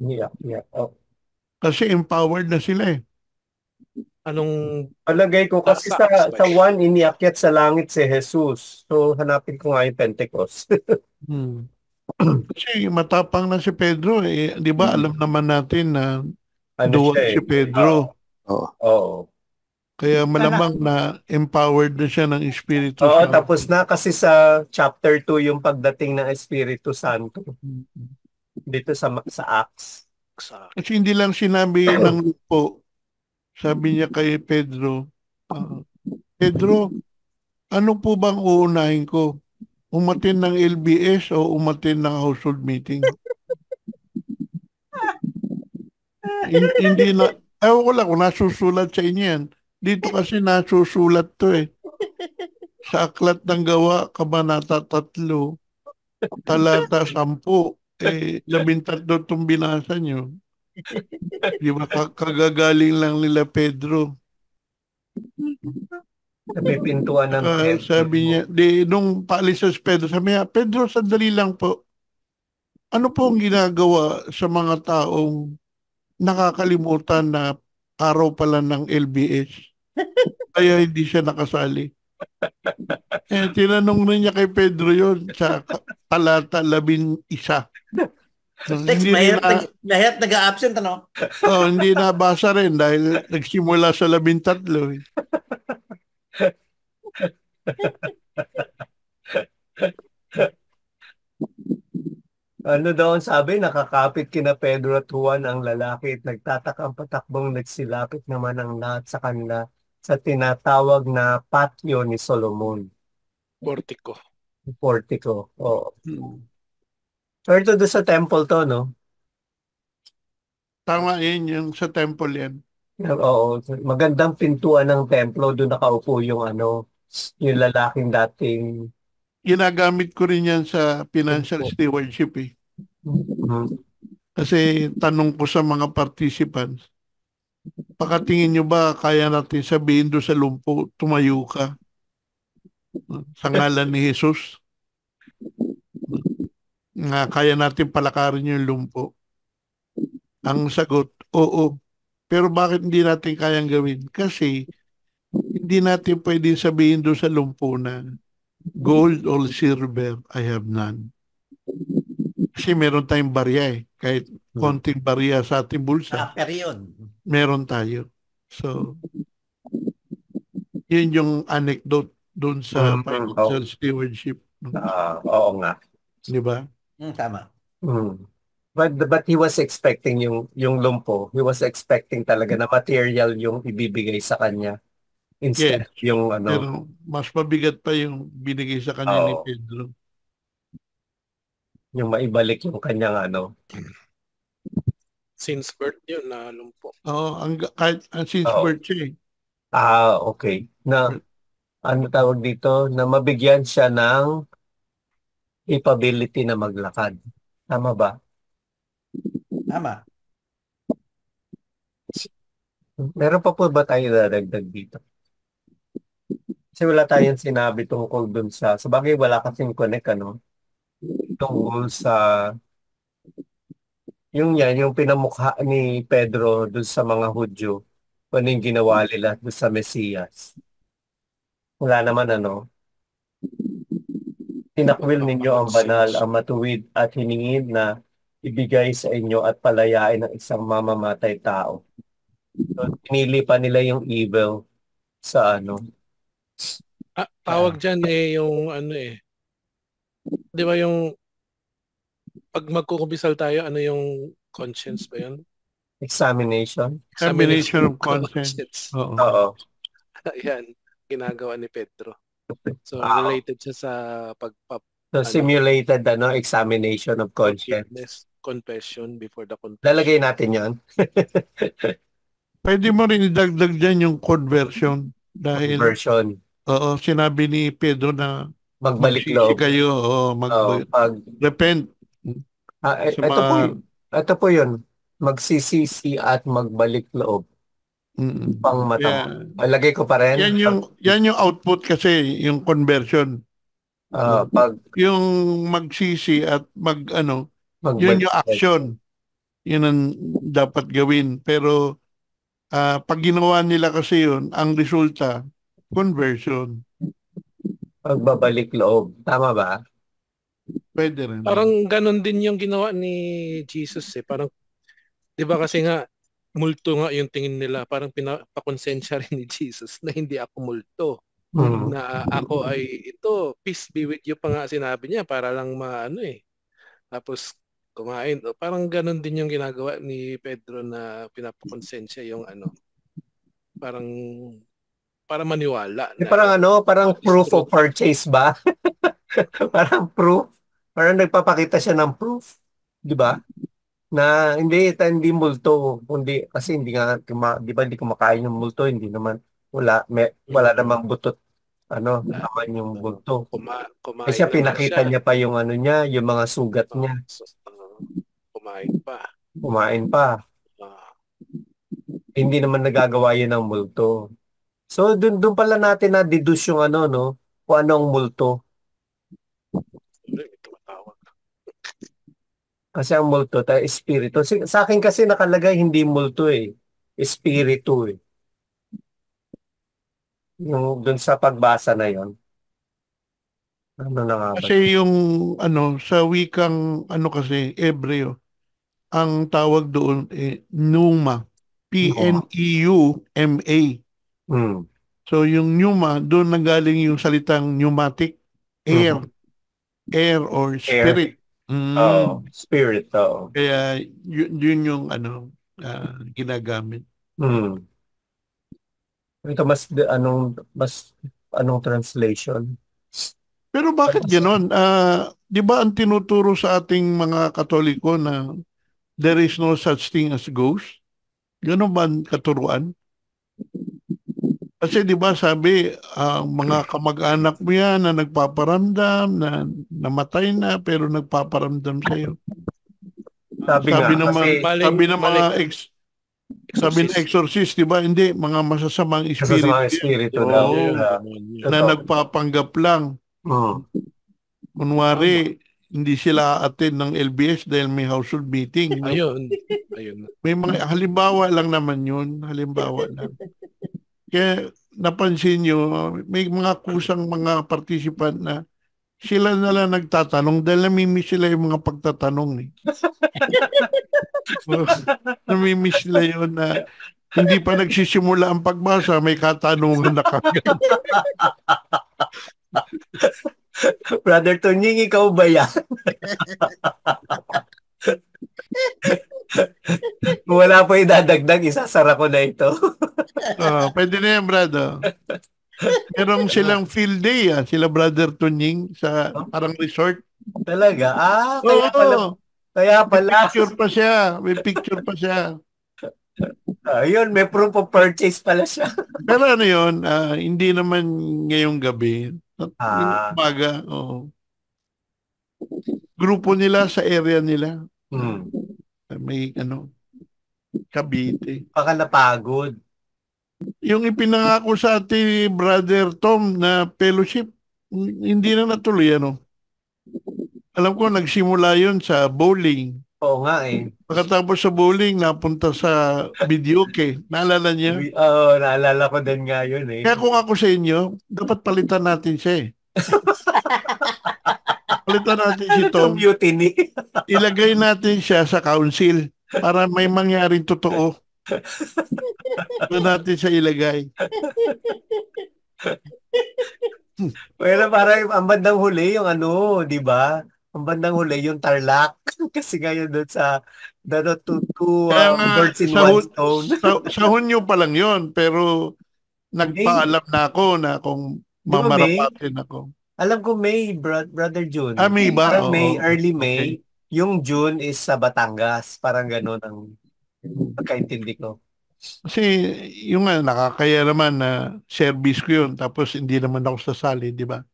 Yeah. Kasi empowered na sila eh. Anong palagay ko kasi sa one iniakyat sa langit si Jesus. So hanapin ko nga yung Pentecost. Kasi matapang na si Pedro eh, 'di ba? Alam naman natin na duwag si Pedro. Oo. Kaya malamang na empowered na siya ng Espiritu Santo. Tapos na kasi sa chapter 2 yung pagdating ng Espiritu Santo. dito sa Acts. Kasi hindi lang sinabi ng lupo. Sabi niya kay Pedro, Pedro, ano po bang uunahin ko? Umatin ng LBS o umatin ng household meeting? Hindi na, ewan ko lang kung nasusulat sa inyo yan. Dito kasi nasusulat to eh. Sa Aklat ng Gawa, Kabanata 3, talata 10, 13 itong binasa nyo. Di ba kagagaling lang nila Pedro. May pintuan ng templo. Sabi niya, nung paalis sa Pedro, sabi niya, Pedro, sandali lang po. Ano po ang ginagawa sa mga taong nakakalimutan na araw pala ng LBS? Kaya hindi siya nakasali. Tinanong na niya kay Pedro yun sa talata 11. Hindi Lahat nag-a-absent, ano? Hindi nabasa rin dahil nagsimula sa 13. Ano daw ang sabi? Nakakapit kina Pedro at Juan ang lalaki at nagtatakang patakbong nagsilapit naman ang lahat sa kanila sa tinatawag na patio ni Solomon. Portico. Portico. Oo. Pero ito doon sa temple to, no? Tama yun, yung sa temple yan. Oo. Magandang pintuan ng templo. Doon nakaupo yung yung lalaking dating... Ginagamit ko rin yan sa financial stewardship eh. Kasi tanong ko sa mga participants, pakatingin nyo ba kaya natin sabihin doon sa lumpo, tumayo ka sa ngalan ni Jesus? Nga kaya natin palakarin yung lumpo? Ang sagot, oo. Pero bakit hindi natin kayang gawin? Kasi hindi natin pwedeng sabihin doon sa lumpo na gold or silver, I have none. Kasi meron tayong barya eh. Kahit konting barya sa ating bulsa. Yun. Meron tayo. So, yun yung anecdote doon sa financial stewardship. Oo nga. Di ba? Tama. But he was expecting yung lumpo. He was expecting talaga na material yung ibibigay sa kanya. Instead, yung Pero mas mabigat pa yung binigay sa kanya ni Pedro. Yung maibalik yung kanyang Since birth yun na lumpo. Kahit since birth siya eh. Okay. Na, tawag dito? Na mabigyan siya ng capability na maglakad. Tama ba? Tama. Meron pa po ba tayo dadagdag dito? Kasi wala tayong sinabi tungkol dun sa bagay wala kasing connect, tungkol sa yung pinamukha ni Pedro dun sa mga Hudyo, ano yung ginawa nila dun sa Mesiyas. Wala naman tinakwil ninyo ang banal, ang matuwid at hiningid na ibigay sa inyo at palayain ng isang mamamatay tao. So, pinili pa nila yung evil sa tawag dyan yung di ba yung pag magkukumbisal tayo, ano yung conscience ba yun? Examination of conscience. Oo. Ayan, ginagawa ni Pedro. So, related siya sa simulated examination of conscience. Confession before the confession. Lalagay natin yan. Pwede mo rin idagdag dyan yung conversion. Dahil, conversion. Oo, sinabi ni Pedro na magbalik loob kayo, mag-repent. Ito po yun. Magsisisi at magbalik loob. Pang mata. Lagay ko pa rin. Yan yung output kasi, yung conversion. Yung magsisi at yun yung action. Yun ang dapat gawin. Pero pag ginawa nila kasi yun, ang resulta, conversion. Pagbabalik loob. Tama ba? Pwede rin. Parang ganun din yung ginawa ni Jesus eh. Parang, di ba kasi nga, multo nga yung tingin nila. Parang pinapakonsensya rin ni Jesus na hindi ako multo. Na ako ay peace be with you pa nga sinabi niya para lang Tapos kumain. Parang ganun din yung ginagawa ni Pedro na pinapakonsensya yung parang para maniwala na Parang is proof true. of purchase ba? Parang proof. Parang nagpapakita siya ng proof. Di ba? Na hindi multo. Hindi, kasi hindi nga, di ba hindi kumakain yung multo? Hindi naman, wala namang butot, Ah, laman yung multo. Kasi kumain siya naman pinakita siya. niya pa yung niya, yung mga sugat niya. Kumain pa. Kumain pa. Ah, Hindi naman nagagawa yun ng multo. So, dun pala natin na-deduce yung no? Kung ano ang multo. may tumatawag. Kasi ang multo, espiritu. Sa akin kasi nakalagay hindi multo eh. Espiritu eh. Yung dun sa pagbasa na yon. Ano na nga ba? Kasi yung sa wikang kasi Hebreo, ang tawag doon pneuma. P-N-E-U-M-A. Hmm. So yung pneuma, doon nanggaling yung salitang pneumatic, air, Mhm. air or Air. spirit. Spirit. Oo. Kaya yun yung ginagamit. Hmm. Ito anong translation? Pero bakit gano'n? 'Di ba ang tinuturo sa ating mga Katoliko na there is no such thing as ghost? Gano'n ba ang katuruan? Kasi 'di ba sabi, ang mga kamag-anak mo yan na nagpaparamdam, na namatay na pero nagpaparamdam sa iyo. Sabi nga, Sabi ng mga kasi sabi ng mga sabi ng Exorcist. exorcist, 'di ba? Hindi, mga masasamang sa espiritu mga yan. espiritu daw. Oo, Demonyo yun, demonyo. na Totoo. nagpapanggap lang. Hmm. Kunwari, hindi sila attend ng LBS dahil may household meeting. No? Ayun. May mga halimbawa lang naman yun. Halimbawa lang. Kaya napansin nyo, may mga kusang mga participant na sila na lang nagtatanong dahil namimiss sila yung mga pagtatanong. Namimiss sila yun na hindi pa nagsisimula ang pagbasa, may katanungan na kagad. Brother Tonying, ikaw ba yan? Kung wala pa idadagdag, isasara ko na ito. Pwede na yan, brother. Merong silang field day, sila Brother Tunying sa parang resort. Talaga? Oo, Kaya may pala. picture pa siya. May picture pa siya. Ayun, may proof of purchase pala siya. Pero yun, hindi naman ngayong gabi. Yung umaga, oo. Grupo nila sa area nila. May Cavite. Baka napagod. Yung ipinangako sa ating Brother Tom na fellowship, hindi na natuloy, Alam ko, nagsimula yun sa bowling. Oo nga eh. Pagkatapos sa bowling, napunta sa videoke. Naalala niya? Oo, naalala ko din nga yun eh. Kaya kung ako sa inyo, dapat palitan natin siya eh. Palitan natin si Tom. Mutiny. Ilagay natin siya sa council para may mangyaring totoo. Doon natin siya ilagay. Well, parang ang bandang huli yung di ba? Ang bandang huli yung Tarlac. Kasi ngayon doon sa two Kaya nga, birds in one stone. sa Hunyo pa lang yon, pero nagpaalam na ako na kung mamarapatin ako. Alam ko May, Brother June. May ba? Parang May, early May. Okay. Yung June is sa Batangas. Parang gano'n ang pagkaintindi ko. Kasi yung nakakaya naman na service ko yun, tapos hindi naman ako sasali, di ba?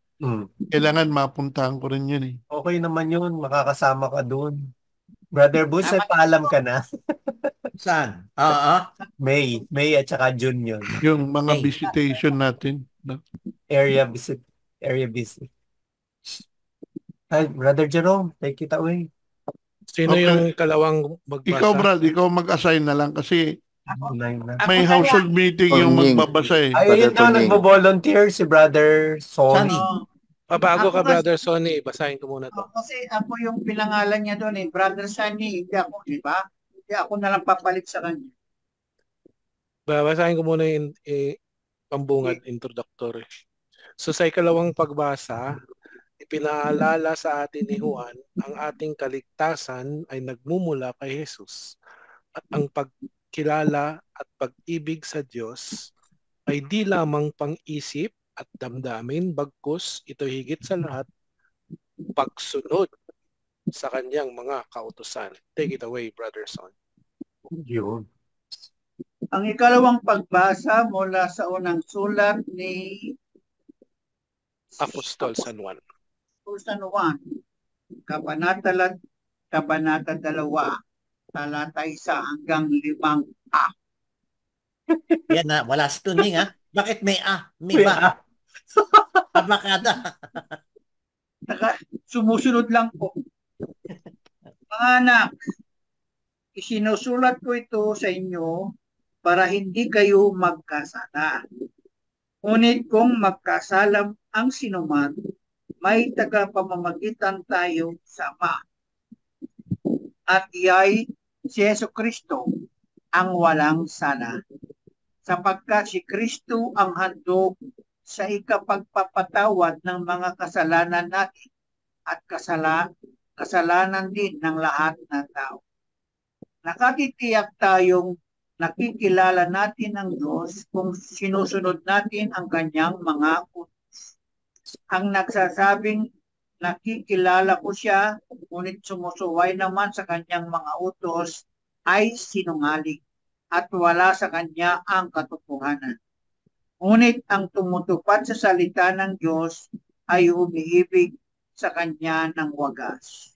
Kailangan mapuntahan ko rin yun eh. Okay naman yun, makakasama ka dun. Brother Boots, ay paalam ka na. Saan? May at saka June yun. Yung mga visitation natin. No? Area visit. Ay, Brother Jerome, take it away. Sino yung kalawang magbasa? Ikaw, Brad, ikaw mag-assign na lang kasi may household meeting yung magbabasa eh. Ay, yun na, nagbo-volunteer si Brother Sonny. Bago ka, Brother Sonny, basahin ko muna to. Kasi ako yung pinangalan niya doon eh. Brother Sonny, hindi ako, di ba? Hindi ako na lang papalit sa kanya. Babasahin ko muna yung pambungad, introductory. So sa ikalawang pagbasa, ipinaalala sa atin ni Juan, ang ating kaligtasan ay nagmumula kay Jesus. At ang pagkilala at pag-ibig sa Diyos ay di lamang pang-isip at damdamin, bagkus ito higit sa lahat, pagsunod sa kanyang mga kautusan. Take it away, Brother Son. Yun. Ang ikalawang pagbasa mula sa unang sulat ni Apostol San Juan. San Juan, Kabanata 2, talata 1 hanggang 5a. Yan na, wala si Tuning ha. Bakit may May ba? Abakada. Sumusunod lang po. Mga anak, isinusulat ko ito sa inyo para hindi kayo magkasala. Ngunit kung magkasala ang sinuman, may tagapamamagitan tayo sa Ama. At iyay si Jesucristo ang walang sala. Sapagkat si Kristo ang handog sa ikapagpapatawad ng mga kasalanan natin at kasalanan din ng lahat ng tao. Nakatitiyak tayong nakikilala natin ang Diyos kung sinusunod natin ang kanyang mga utos. Ang nagsasabing nakikilala ko siya, ngunit sumusuway naman sa kanyang mga utos ay sinungaling at wala sa kanya ang katotohanan. Ngunit ang tumutupad sa salita ng Diyos ay umiibig sa kanya ng wagas.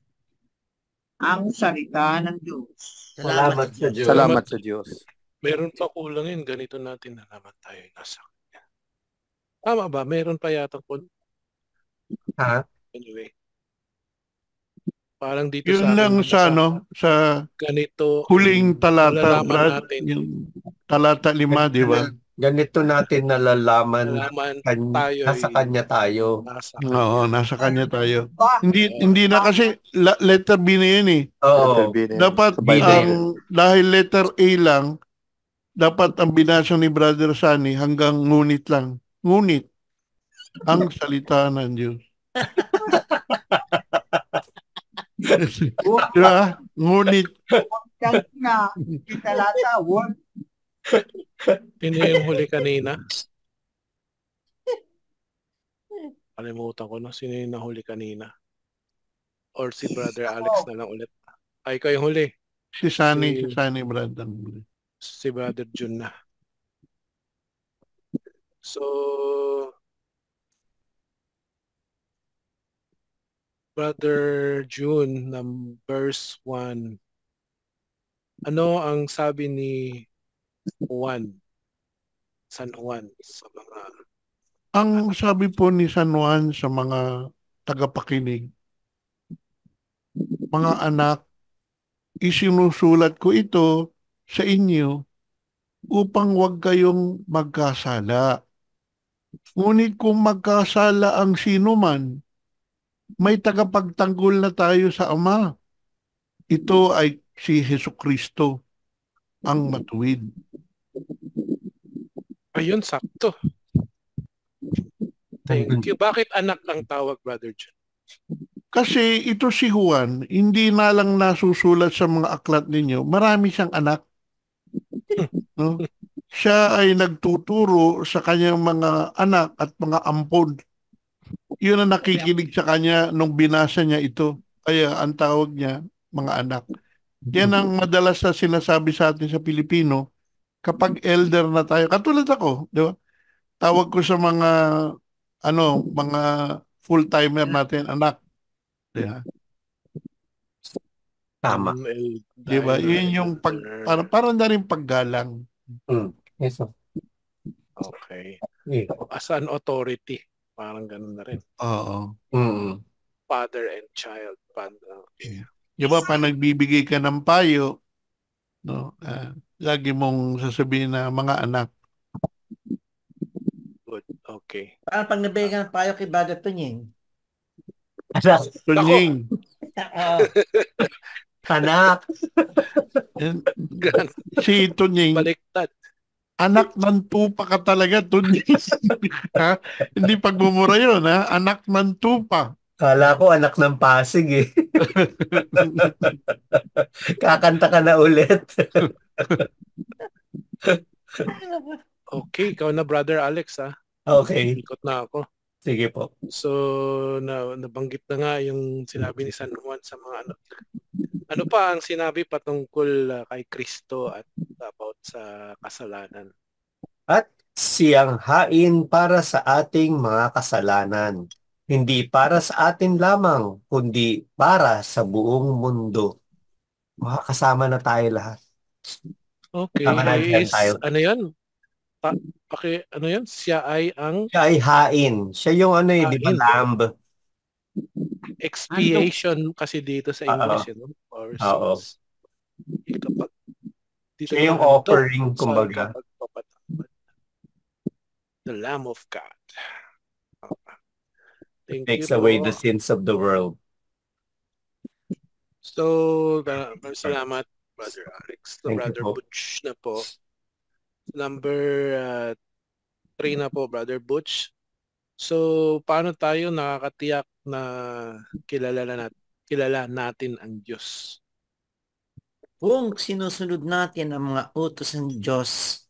Ang salita ng Diyos. Salamat sa Diyos. Salamat sa Diyos. Meron pa kulangin, ganito natin nalaman tayo nasa kanya. Tama ba? Meron pa yata po. Ha? Anyway. Parang dito Yun sa lang sa sa ganito huling talata, nalalaman Brad, natin. yung talata 5, di ba? Ganito natin nalalaman Nalaman tayo, tayo nasa kanya tayo. nasa Oo, nasa kanya tayo. Bakit? Hindi na kasi letter B na yun eh. Oo. Dapat Sa Bible. dahil letter A lang, dapat ang binasa ni Brother Sunny hanggang ngunit lang. Ngunit ang salita ng Diyos. Diba? Ngunit. Kahit na italata, word. Sino yung huli kanina? Kalimutan ko na. Sino yung nahuli kanina? Or si Brother Alex na lang ulit. Ay, ikaw yung huli. Si Sunny, Brad. Si Brother Jun na. So, Brother June, verse 1. Ano ang sabi ni San Juan sa mga... Ang sabi po ni San Juan sa mga tagapakinig, mga anak, isinusulat ko ito sa inyo upang huwag kayong magkasala. Ngunit kung magkasala ang sino man, may tagapagtanggol na tayo sa Ama. Ito ay si Jesucristo, ang matuwid. Ayun, sakto. Thank you. Bakit anak ang tawag, Brother John? Kasi ito si Juan, hindi na lang nasusulat sa mga aklat ninyo, marami siyang anak. No? Siya ay nagtuturo sa kanyang mga anak at mga ampon. Yun ang nakikinig sa kanya nung binasa niya ito. Kaya ang tawag niya, mga anak. Yan ang madalas na sinasabi sa atin sa Pilipino, kapag elder na tayo, katulad ako, di ba? Tawag ko sa mga, mga full-timer natin, anak. Di ba? Tama. Di ba? Yun yung parang na rin paggalang. Yes, sir. Okay. Yeah. As an authority, parang ganun na rin. Oo. Father and child. Okay. Di ba, pa nagbibigay ka ng payo, no? Lagi mong sasabihin na mga anak. Good. Okay. Parang pag nabigay ka ng payo kay Brother Tunying. Tunying. Anak. Si Tunying. Baliktad. Anak ng tupa ka talaga, Tunying. Ha? Hindi pagmumura yun, ha? Anak ng tupa. Kala ko anak ng Pasig eh. Kakanta ka na ulit. Okay, ikaw na Brother Alex ha. Okay, Ikot na ako. sige po. So, nabanggit na nga yung sinabi ni San Juan sa mga ano. Ano pa ang sinabi patungkol kay Kristo at about sa kasalanan? At siyang hain para sa ating mga kasalanan, hindi para sa atin lamang, kundi para sa buong mundo. Makakasama na tayo lahat. Okay, Tama na dyan is tayo. ano 'yan? Ano 'yan? Siya ay ang Siya ay hain. Siya yung ano eh, di ba, hain. lamb? Expiation kasi dito sa English, you know, our Oo. sins. Kapag dito Siya yung naman offering, sa kumbaga. pagpapatawad. The Lamb of God. Thank Takes you away po. the sins of the world. So, salamat, Brother Alex. So, Thank you Brother po. Butch na po. Number 3 na po, Brother Butch. So, paano tayo nakakatiyak na kilala natin ang Diyos? Kung sinusunod natin ang mga utos ng Diyos,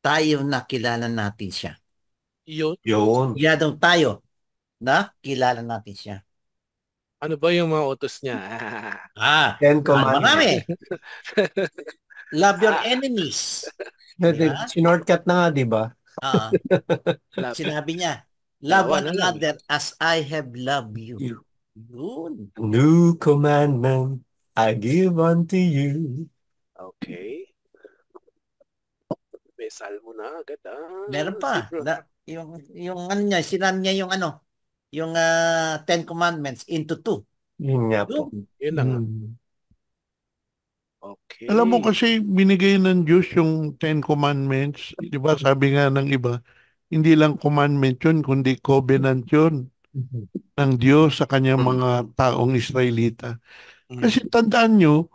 tayo na kilala natin siya. Yun. Kaya daw tayo na kilala natin siya. Ano ba yung mga utos niya? Ten Commandments. Marami. Love your enemies. Yeah. Sinortcut na nga, di ba? Sinabi niya, love one another as I have loved you. Yun. New commandment I give unto you. Okay. May salmo na agad Meron pa. Yung ano niya, sinabi niya yung ano, yung Ten Commandments into 2. Yun nga po. Yun na nga. Okay. Alam mo kasi binigay ng Diyos yung Ten Commandments. Di ba sabi nga ng iba, hindi lang commandment yun, kundi covenant yun ng Diyos sa kanyang mga taong Israelita. Kasi tandaan nyo,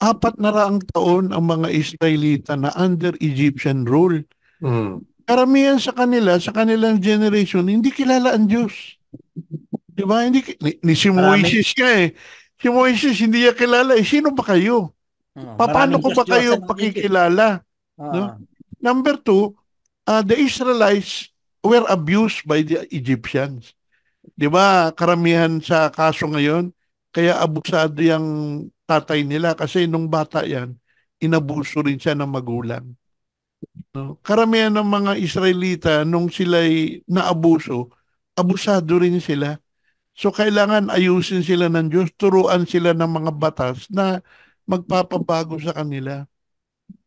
400 taon ang mga Israelita na under Egyptian rule. Karamihan sa kanila, sa kanilang generation, hindi kilala ang Diyos. Di ba? Ni si Moises nga eh. Si Moises hindi niya kilala eh. Sino ba kayo? Paano ko ba kayo pakikilala? No? Number 2, the Israelites were abused by the Egyptians. Di ba? Karamihan sa kaso ngayon, kaya abusado yung tatay nila kasi nung bata yan, inabuso rin siya ng magulang. No? Karamihan ng mga Israelita, nung sila'y naabuso, abusado rin sila. So kailangan ayusin sila ng Diyos, turuan sila ng mga batas na magpapabago sa kanila.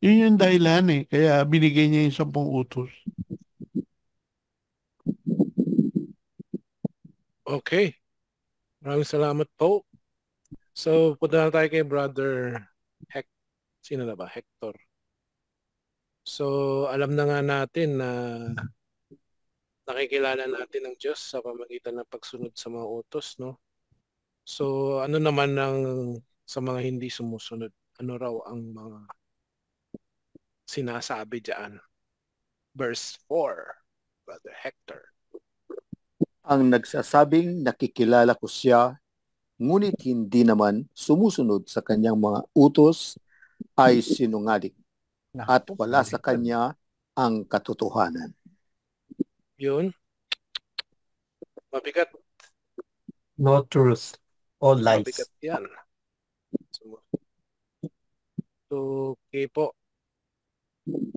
Yun yung dahilan eh. Kaya binigay niya yung 10 utos. Okay. Maraming salamat po. So, punta na tayo kay Brother Sino na ba? Hector. So, alam na nga natin na nakikilala natin ang Diyos sa pamagitan ng pagsunod sa mga utos, no? So, ano naman sa mga hindi sumusunod? Ano raw ang mga sinasabi diyan? Verse 4, Brother Hector. Ang nagsasabing nakikilala ko siya, ngunit hindi naman sumusunod sa kanyang mga utos ay sinungaling at wala sa kanya ang katotohanan. Yun. Mabigat. No truth. All lies. Mabigat yan. So, okay po.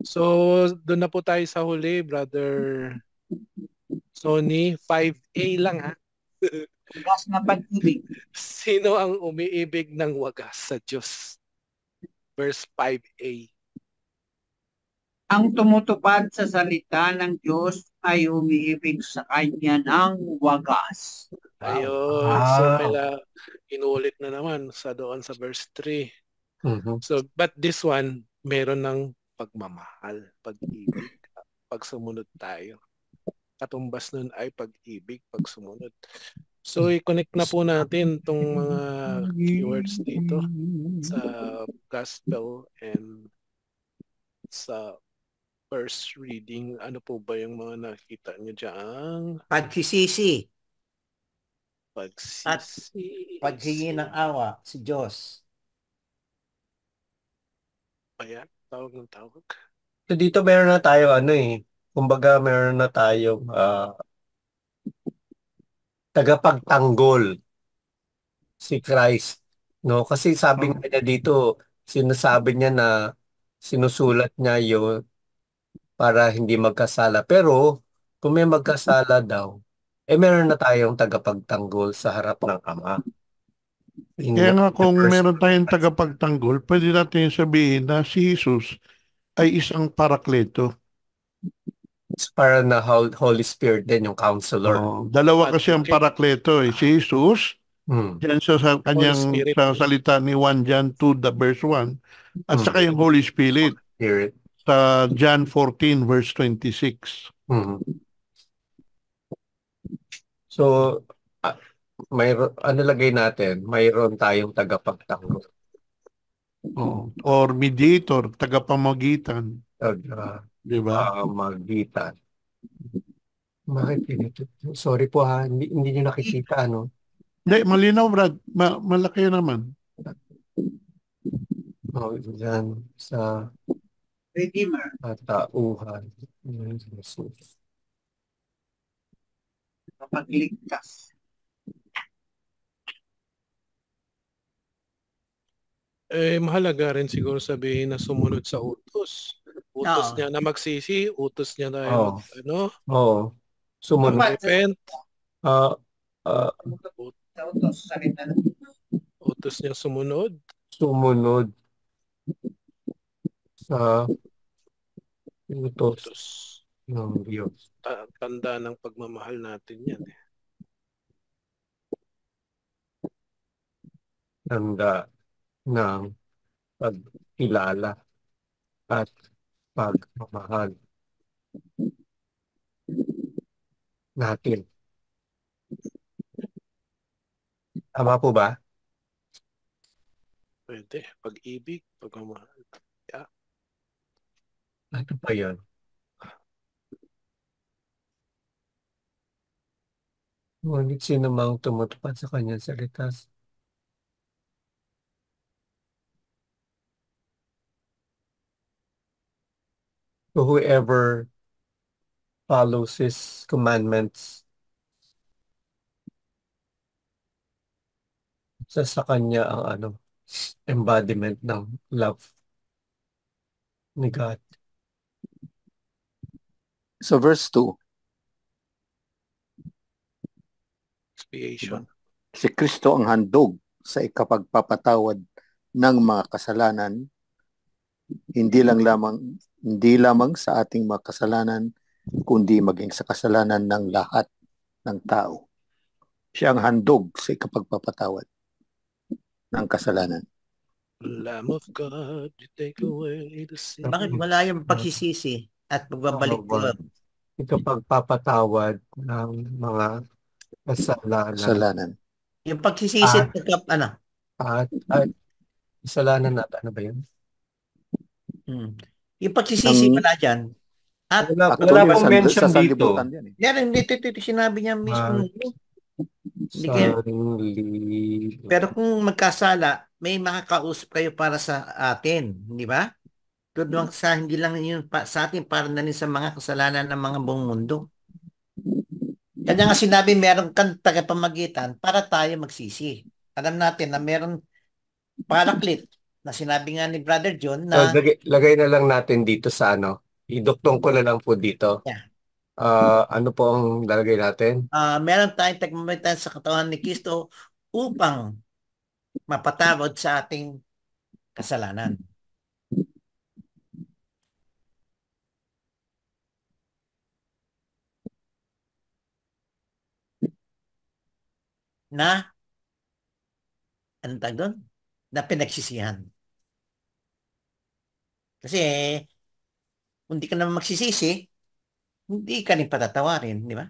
So, doon na po tayo sa huli, Brother Sonny. 5A lang ha. Wagas na pag-ibig. Sino ang umiibig ng wagas sa Diyos? Verse 5A. Ang tumutupad sa salita ng Diyos ay umiibig sa kanya ng wagas. Ayun. So, inuulit na naman doon sa verse 3. So, but this one, meron ng pagmamahal, pag-ibig, pagsumunod tayo. Katumbas nun ay pag-ibig, pagsumunod. So, i-connect na po natin itong mga keywords dito sa gospel and sa first reading. Ano po ba yung mga nakita niyo dyan? Pagsisisi. Pagsisisi. paghingi ng awa si Diyos. Ayan, tawag ng tawag. So dito meron na tayo kumbaga meron na tayong tagapagtanggol si Christ, no? Kasi sabi nga niya dito, sinasabi niya na sinusulat niya yun para hindi magkasala. Pero kung may magkasala daw, meron na tayong tagapagtanggol sa harap ng Ama. Kaya nga The kung person meron of tayong Christ. tagapagtanggol, pwede natin sabihin na si Jesus ay isang parakleto. It's para na Holy Spirit din, yung counselor. Dalawa kasi ang Advocate. parakleto si Jesus, Hmm. diyan sa kanyang Spirit. sa salita ni 1 John 2 verse 1, at saka yung Holy Spirit Spirit. sa John 14 verse 26. Hmm. So, lagay natin, mayroon tayong tagapagtanggol. Or mediator, tagapamagitan, di ba? Magitan. Bakit ganito? Sorry po ha, hindi nyo nakikita, ano? Hindi, malinaw Brad, malaki naman. Diyan sa Redeemer. katauhan ng Jesus. Kapagligtas. Mahalaga rin siguro sabihin na sumunod sa utos. Utos Oo. niya na magsisi, utos niya na Sumunod. repent, Ah, Sa utos, salita ng utos niya sumunod. sumunod sa utos Utos. ng Diyos. Tanda ng pagmamahal natin yan. Tanda ng pagkilala at pagmamahal natin. Tama po ba? Pwede. Pag-ibig, pagmamahal. Ano pa yun? Ngunit sino mang tumutupad sa kanyang salita. So whoever follows His commandments, sa kanya ang embodiment ng love ni God. So verse 2, Expiation. si Kristo ang handog sa ikapagpapatawad ng mga kasalanan, hindi lamang sa ating mga kasalanan, kundi maging sa kasalanan ng lahat ng tao. Siya ang handog sa ikapagpapatawad ng kasalanan. Lamb of God, you take away the sin. Bakit wala yung pagsisisi at pagbabalik loob? Ito pagpapatawad ng mga kasalanan. Yung pagsisisi at At kasalanan natin, ano ba yun? Yung pagsisisi wala dyan. At wala pong mention dito. Yan, dito sinabi niya mismo. Pero kung magkasala, may makakausap kayo para sa atin, di ba? Doon sa hindi lang yun sa atin, para na rin sa mga kasalanan ng mga buong mundo. Kaya nga sinabi, meron kang tagapamagitan para tayo magsisi. Alam natin na meron paraklit na sinabi nga ni Brother John na lagay na lang natin dito sa iduktong ko na lang po dito. Yeah. Ano po ang lalagay natin? Meron tayong tagapamagitan sa katawan ni Kristo upang mapatawad sa ating kasalanan. Na anong tawag doon? Na pinagsisihan. Kasi kung di ka naman magsisisi, hindi ka rin patatawarin, di ba?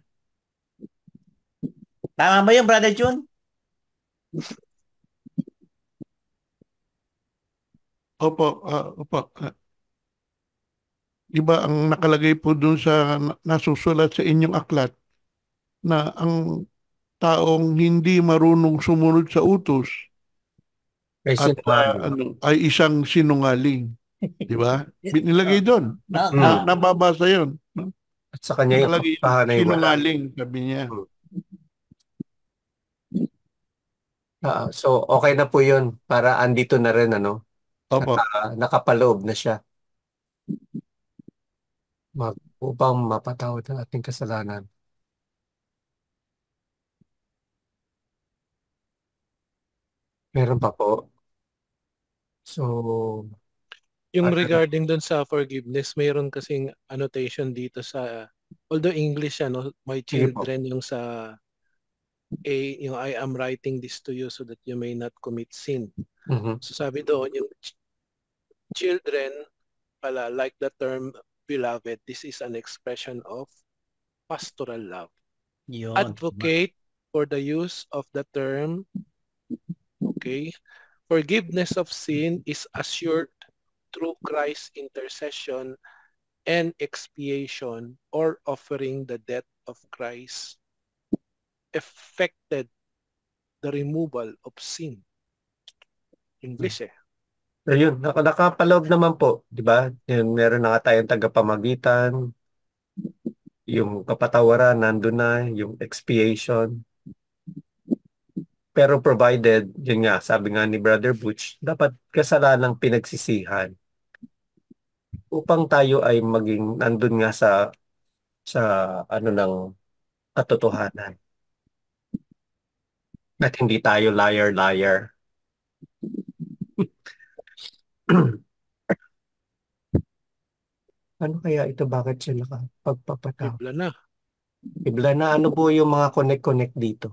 Tama ba yun, Brother June? Opo. Iba ang nakalagay po dun sa nasusulat sa inyong aklat na ang taong hindi marunong sumunod sa utos Ay, at sinungaling. ay isang sinungaling. Di ba? Nilagay doon. Nababasa yun. No? At sa kanya yung Nilagay yun. kapahan ay wala. Sinungaling, sabi niya. So, okay na po yun para andito na rin, ano? Opo. Nakapaloob na siya. Upang mapatawad ang ating kasalanan. Meron pa po. So, Yung ano- regarding dun sa forgiveness, mayroon kasing annotation dito sa, although English ano, my Sige po. children, yung sa yung I am writing this to you so that you may not commit sin. Mhm. So sabi doon, yung children pala, like the term beloved, this is an expression of pastoral love. Yun. Advocate for the use of the term, okay? Forgiveness of sin is assured through Christ's intercession and expiation, or offering the death of Christ effected the removal of sin. English eh. Ayun, nakapaloob naman po, di ba? Meron na nga tayong tagapamagitan, yung kapatawaran, nandun na, yung expiation. Pero provided, yun nga, sabi nga ni Brother Butch, dapat kasalanang pinagsisihan upang tayo ay maging nandun nga sa ano ng katotohanan. At hindi tayo liar. Ano kaya ito? Bakit sila pagpapataw? Ibla na. Ano po yung mga connect dito?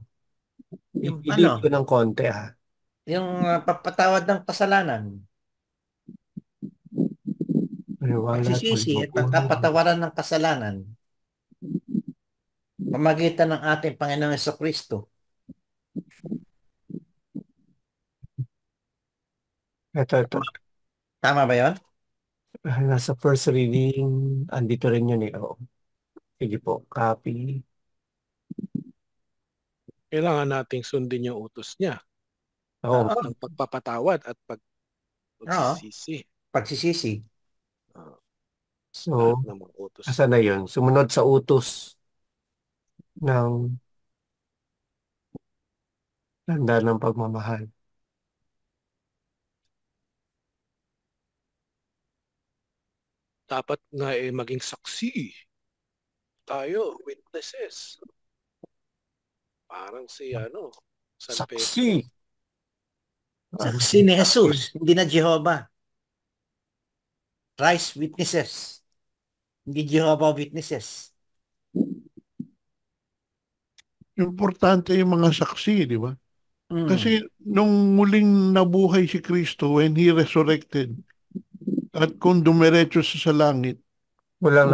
Yung I-delete ko ng konti ha. Yung papatawad ng kasalanan. Pagsisisi at pagkapatawaran ng kasalanan. Pamagitan ng ating Panginoong Jesucristo. Ito. Tama ba yun? Nasa first reading, andito rin yun eh. Oo. Sige po, copy. Kailangan nating sundin yung utos niya. Oo. Ang pagpapatawad at pagsisisi. Pagsisisi. So, asa na yun? Sumunod sa utos ng tanda ng pagmamahal. Dapat nga maging saksi tayo, witnesses. Parang si San Saksi! Saksi ni Jesus, hindi na Jehovah. Christ witnesses. Hindi Jehovah witnesses. Importante yung mga saksi, di ba? Kasi nung muling nabuhay si Kristo, when He resurrected, at kung dumiretso sa langit, walang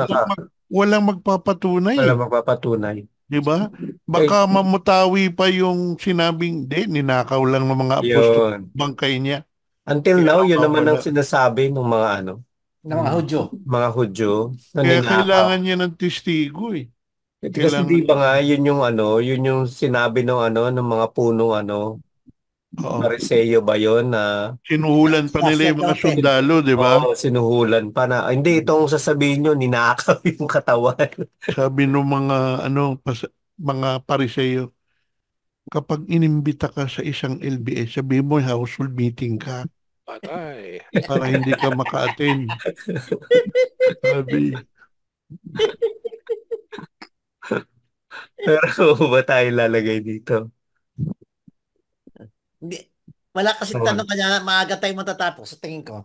magpapatunay. Walang magpapatunay. Di ba? Baka mamutawi pa yung sinabing, ninakaw lang ng mga apostol, bangkay niya. Until now, yun naman ang sinasabi ng mga ng mga Hudyo. Mga Hudyo. Kaya kailangan niya ng testigo eh. Kasi di ba nga, yun yung sinabi ng mga punong Pariseo ba yun na sinuhulan pa nila yung mga sundalo, di ba? Oo, sinuhulan pa na. Hindi, itong sasabihin nyo, ninakaw yung katawan. Sabi ng mga Pariseo, kapag inimbita ka sa isang LBS, sabi mo household meeting ka. Patay. Para hindi ka maka-attend. Sabi. Pero ba tayo lalagay dito? Hindi. Wala kasi tanong kanya, maaga tayo matatapos sa tingin ko.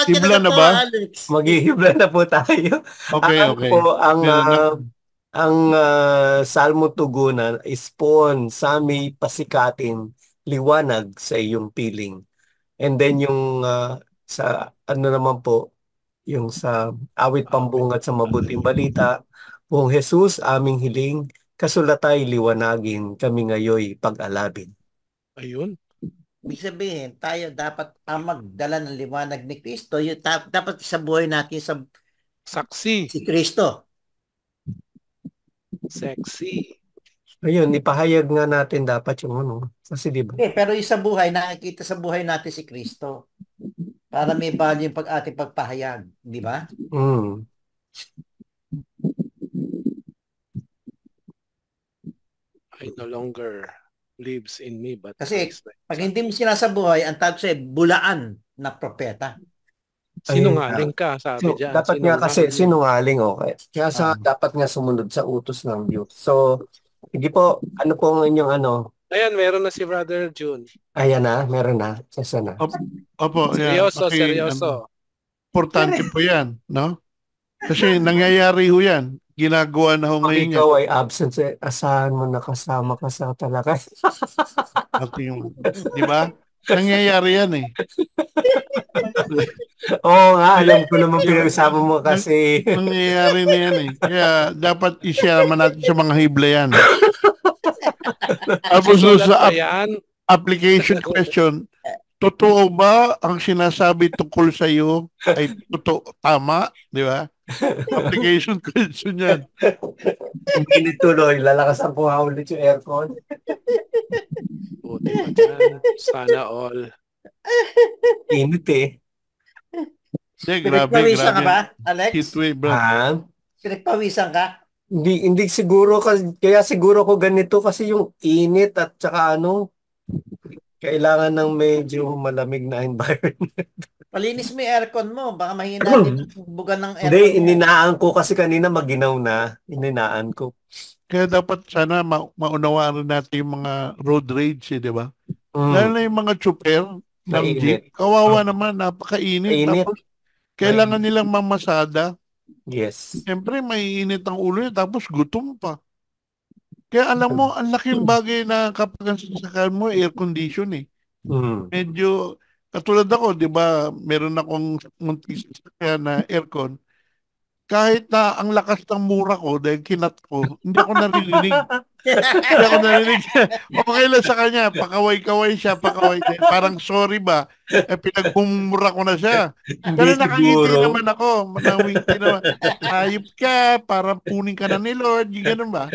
Hibla na ba? Maghihibla na po tayo. Okay. Po, ang Salmo Tugunan is Poon sa may pasikatin, liwanag sa iyong piling. And then yung sa naman po, yung sa awit pambungad sa mabuting balita, kung Jesus aming hiling, kasulatay liwanagin, kami ngayoy pag-alabin. Ayun. Ibig sabihin, tayo dapat ang magdala ng liwanag ni Kristo. Yung dapat sa buhay natin Saksi. si Kristo. Sexy. Ayun, ipahayag nga natin dapat yung ano. Kasi di ba? Pero yung sa buhay, nakikita sa buhay natin si Kristo. Para may value yung ating pagpahayag. Di ba? Mm. I no longer lives in me, but Kasi Christ lives. pag hindi mo sinasabuhay, ang tawag sa'yo, bulaan na propeta. Sinungaling ka, sabi So, dyan. dapat nga kasi sinungaling, okay. Kaya dapat nga sumunod sa utos ng Diyos. So, sige po, ano po ang inyong ano? Ayan, meron na si Brother June. Ayan na, meron na. Sasa na. Opo, yan. Seryoso, seryoso. Importante po yan, no? Kasi nangyayari ho yan. Ginagawa na ho Pag ngayon yan. ikaw ay absent, asahan mo nakasama ka sa talaga. Di ba? Nangyayari yan eh. Oo nga, alam ko naman pinag-usama mo kasi. Nangyayari na yan eh. Kaya dapat i-share naman natin sa mga hibla yan. Tapos sa application question, totoo ba ang sinasabi tungkol sa iyo ay totoo, tama? Di ba? Application question yan. Hindi tuloy, lalakas ang kuha ulit yung aircon. Buti pa dyan. Sana all. Init eh. Grabe, Pinagpawisan ka grabe. ba, Alex? Heatwave, bro. Pinagpawisan ka? Hindi siguro, kaya siguro ko ganito kasi yung init at saka ano, kailangan ng medyo malamig na environment. Palinis mo yung aircon mo. Baka mahina din ang bugan ng aircon. Hindi, ininaan ko kasi kanina maginaw na. Ininaan ko. Kaya dapat sana maunawaan rin natin yung mga road rage, di ba? Lalo na yung mga super ng jeep. Kawawa naman, napakainit. Tapos, kailangan nilang mamasada. Yes. Siyempre, may init ang ulo niya, tapos gutom pa. Kaya alam mo, ang laking bagay na kapag ang sasakyan mo, air condition eh. Medyo, katulad ako, di ba, meron akong muntis sasakyan na aircon. Kahit na ang lakas ng mura ko dahil kinat ko, hindi ako naririnig. Hindi ako naririnig. Okay lang sa kanya, pakaway-kaway siya, pakaway siya. Parang sorry ba, pinagmumura ko na siya. Pero nakangiti naman ako, manawiti naman. Ayop ka, parang punin ka na ni Lord, yung ganun ba?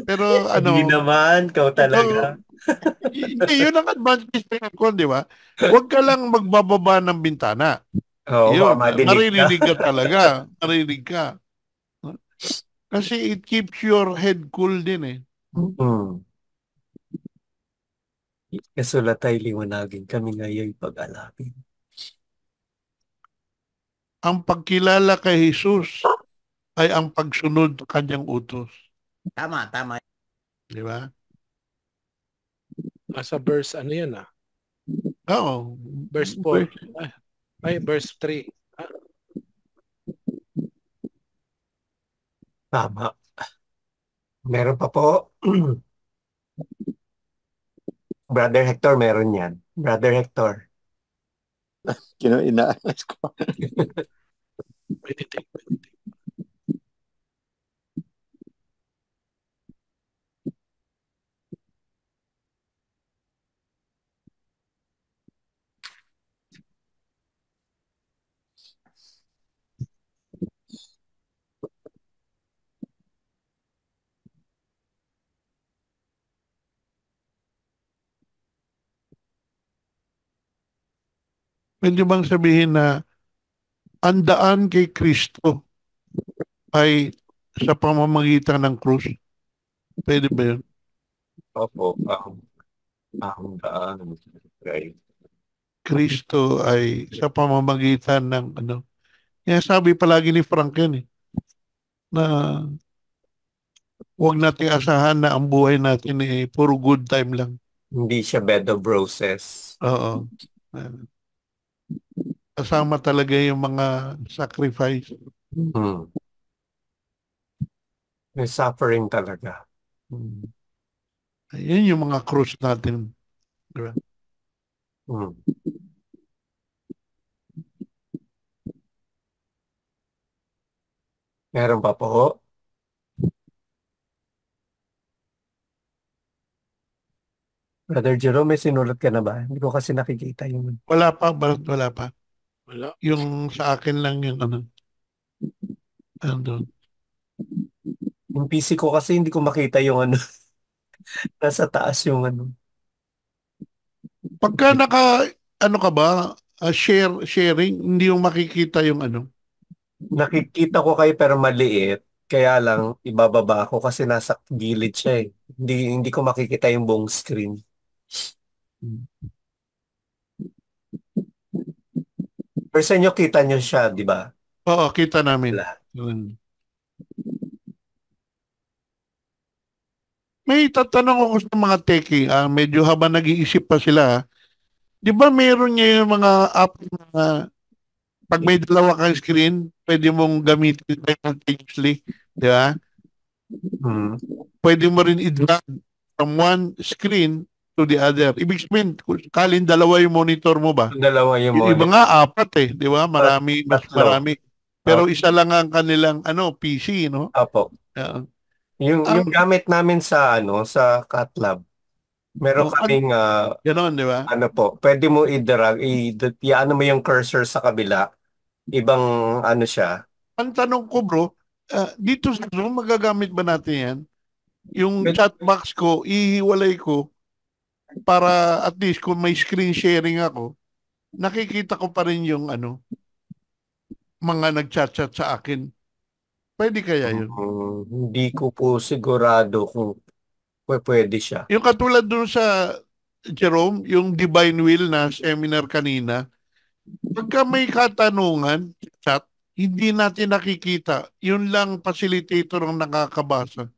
Pero ano... Hindi naman, kau talaga. Hindi, yun ang advantage ng aircon, di ba? Huwag ka lang magbababa ng bintana. Yun, maririnig ka talaga. Maririnig ka. Kasi it keeps your head cool din eh. Kasulatay liwanagin kami ngayon pag-alapin. Ang pagkilala kay Jesus ay ang pagsunod kanyang utos. Tama. Di ba? Sa verse, ano yun ah? Oo. Verse 4. Ay, verse 3. Tama. Meron pa po. Brother Hector, meron yan. Brother Hector. Inaalas ko. Meditate. Pwede bang sabihin na ang daan kay Kristo ay sa pamamagitan ng krus? Pwede ba yun? Opo, ang daan. Right. Kristo ay sa pamamagitan ng ano. Kaya sabi palagi ni Frank yan eh, na huwag nating asahan na ang buhay natin eh puro good time lang. Hindi siya bed of roses. Oo. Kasama talaga yung mga sacrifice. May suffering talaga. Yan yung mga cross natin. Diba? Meron pa po. Brother Jerome, may sinulat ka na ba? Hindi ko kasi nakikita yung... Wala pa, wala pa. Wala. Yung sa akin lang yung andun. Yung PC ko kasi hindi ko makita yung ano. Nasa taas yung ano. Pagka ka ba, sharing, hindi yung makikita yung ano. Nakikita ko kayo pero maliit. Kaya lang, ibababa ko kasi nasa gilid siya eh. Hindi ko makikita yung buong screen. Pero sa inyo, kita nyo siya, di ba? Oo, kita namin. Lahat. May tatanong ako sa mga techie, medyo habang nag-iisip pa sila, di ba meron niya yung mga app na pag may dalawa kang screen, pwede mong gamitin simultaneously, di ba? Hmm. Pwede mo rin i-drag from one screen to the other. Ibig sabihin, kalin dalawa yung monitor mo ba? Dalawa yung Yung iba nga apat eh, di ba? Marami, mas Tatlo. marami. Pero isa lang ang kanilang PC, no? Apo. Yung gamit namin sa sa Catlab. Meron kaming ganon, di ba? ano po, pwede mo i-drag, i-ano mo yung cursor sa kabila. Ibang ano siya. Ang tanong ko bro, dito sa Zoom, magagamit ba natin yan? Yung chat box ko, ihiwalay ko para at least kung may screen sharing ako, nakikita ko pa rin yung mga nag-chat-chat sa akin. Pwede kaya yun? Hindi ko po sigurado kung pwede siya. Yung katulad dun sa Jerome, yung Divine Will na seminar kanina, pagka may katanungan, chat, hindi natin nakikita. Yun lang facilitator ang nakakabasa.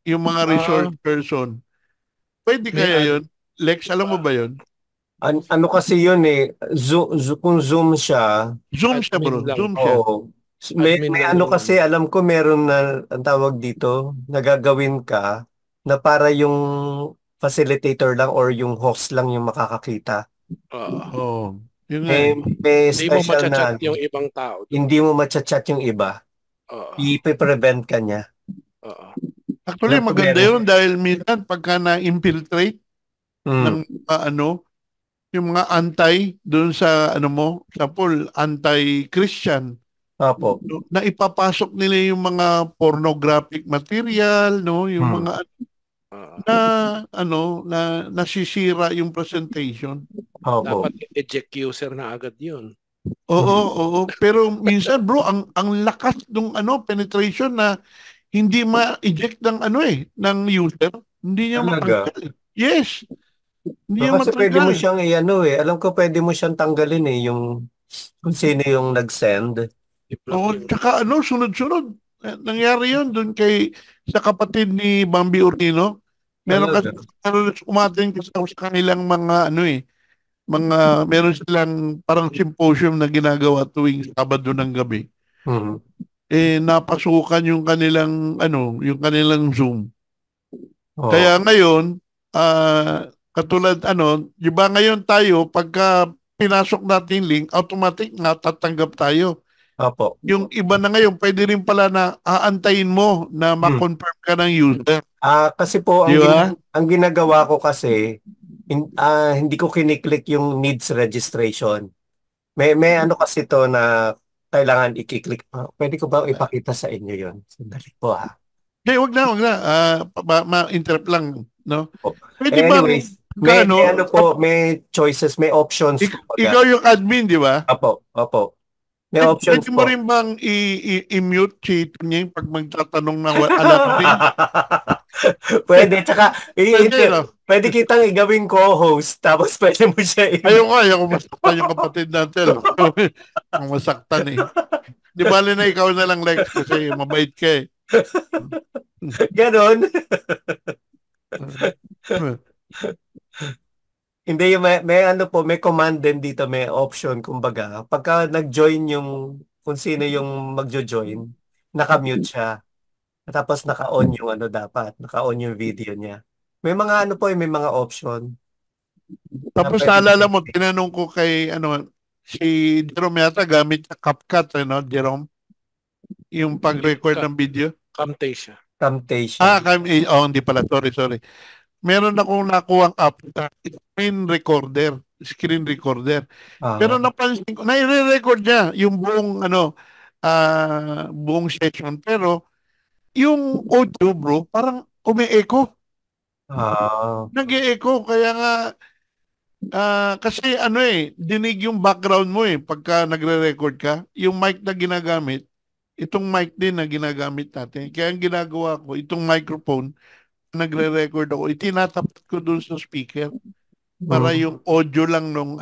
Yung mga resource person. Pwede kaya yun? Lex, alam mo ba yun? Ano kasi yun eh, kung Zoom siya. Zoom siya bro, Zoom siya. Oo. May ano kasi, alam ko meron na, ang tawag dito, nagagawin ka na para yung facilitator lang or yung host lang yung makakakita. Oo. Yun nga May Hindi mo special na machat yung ibang tao. hindi mo machat yung iba. I-prevent ka niya. Actually, maganda yun dahil minsan pagka na-infiltrate ng yung mga anti doon sa sa pool, anti-Christian. Apo. Na ipapasok nila yung mga pornographic material, no, yung mga na nasisira yung presentation. Dapat eject user na agad yun. Oo. Pero minsan bro, ang lakas ng penetration na hindi ma-eject ng ng user. Hindi niya matanggal. Yes. Hindi niya Kasi matanggal. pwede mo siyang alam ko pwede mo siyang tanggalin yung kung sino yung nag-send. Oo, tsaka sunod-sunod. Nangyari yun doon sa kapatid ni Bambi Urino. Meron kasi umatin kasi sa kanilang mga meron silang parang symposium na ginagawa tuwing Sabado ng gabi. Napasukan yung kanilang yung kanilang Zoom. Kaya ngayon, katulad di ba ngayon tayo pagka pinasok natin link, automatic na tatanggap tayo. Opo. Yung iba na ngayon, pwede rin pala na aantayin mo na ma-confirm ka ng user. Kasi po, ang ginagawa ko kasi, hindi ko kiniklik yung needs registration. May kasi to na kailangan i-click. Pwede ko ba ipakita sa inyo yon? Sandali po ha. Okay, wag na. Ma-interrupt lang, no? Pwede Anyways, ba, may choices, may options. Ikaw yung admin, di ba? Opo. May options pwede mo rin bang i-mute si Tunying pag magtatanong na alam din? Pwede, tsaka pwede kitang igawing co-host tapos pwede mo siya Ayaw masaktan yung kapatid natin. Ang masaktan eh. Di bali na ikaw na lang, Lex, kasi mabait ka eh. Ganon. Hindi, may command din dito, may option, kumbaga. Pagka nag-join kung sino yung magjo-join, naka-mute siya. Tapos naka-on yung dapat, naka-on yung video niya. May mga may mga option. Tapos naalala mo, tinanong ko kay, si Jerome yata, gamit na CapCut, Jerome? Yung pag-record ng video? Camtasia. Camtasia. Hindi pala, sorry. meron akong nakuhang app na screen recorder. Pero napansin ko, nai-record niya yung buong buong session. Pero yung audio, bro, parang umi-echo. Nag-e-echo. Kaya nga, kasi dinig yung background mo pagka nagre-record ka. Yung mic na ginagamit, itong mic din na ginagamit natin. Kaya ang ginagawa ko, itong microphone, nagre-record ako, itinatapat ko dun sa speaker para yung audio lang nung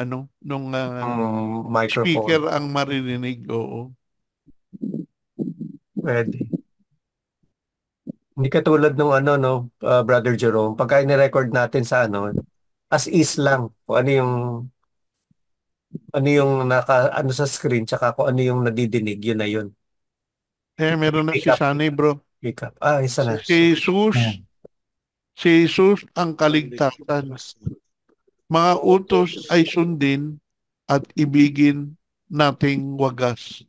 microphone. speaker ang maririnig. Oo. Pwede. Hindi katulad nung Brother Jerome, pagka ni-record natin sa as is lang, kung ano yung sa screen, tsaka kung ano yung nadidinig, yun na yun. Meron na si Sunny, bro. Pick up. Isa na. Si Jesus ang kaligtasan. Mga utos ay sundin at ibigin nating wagas.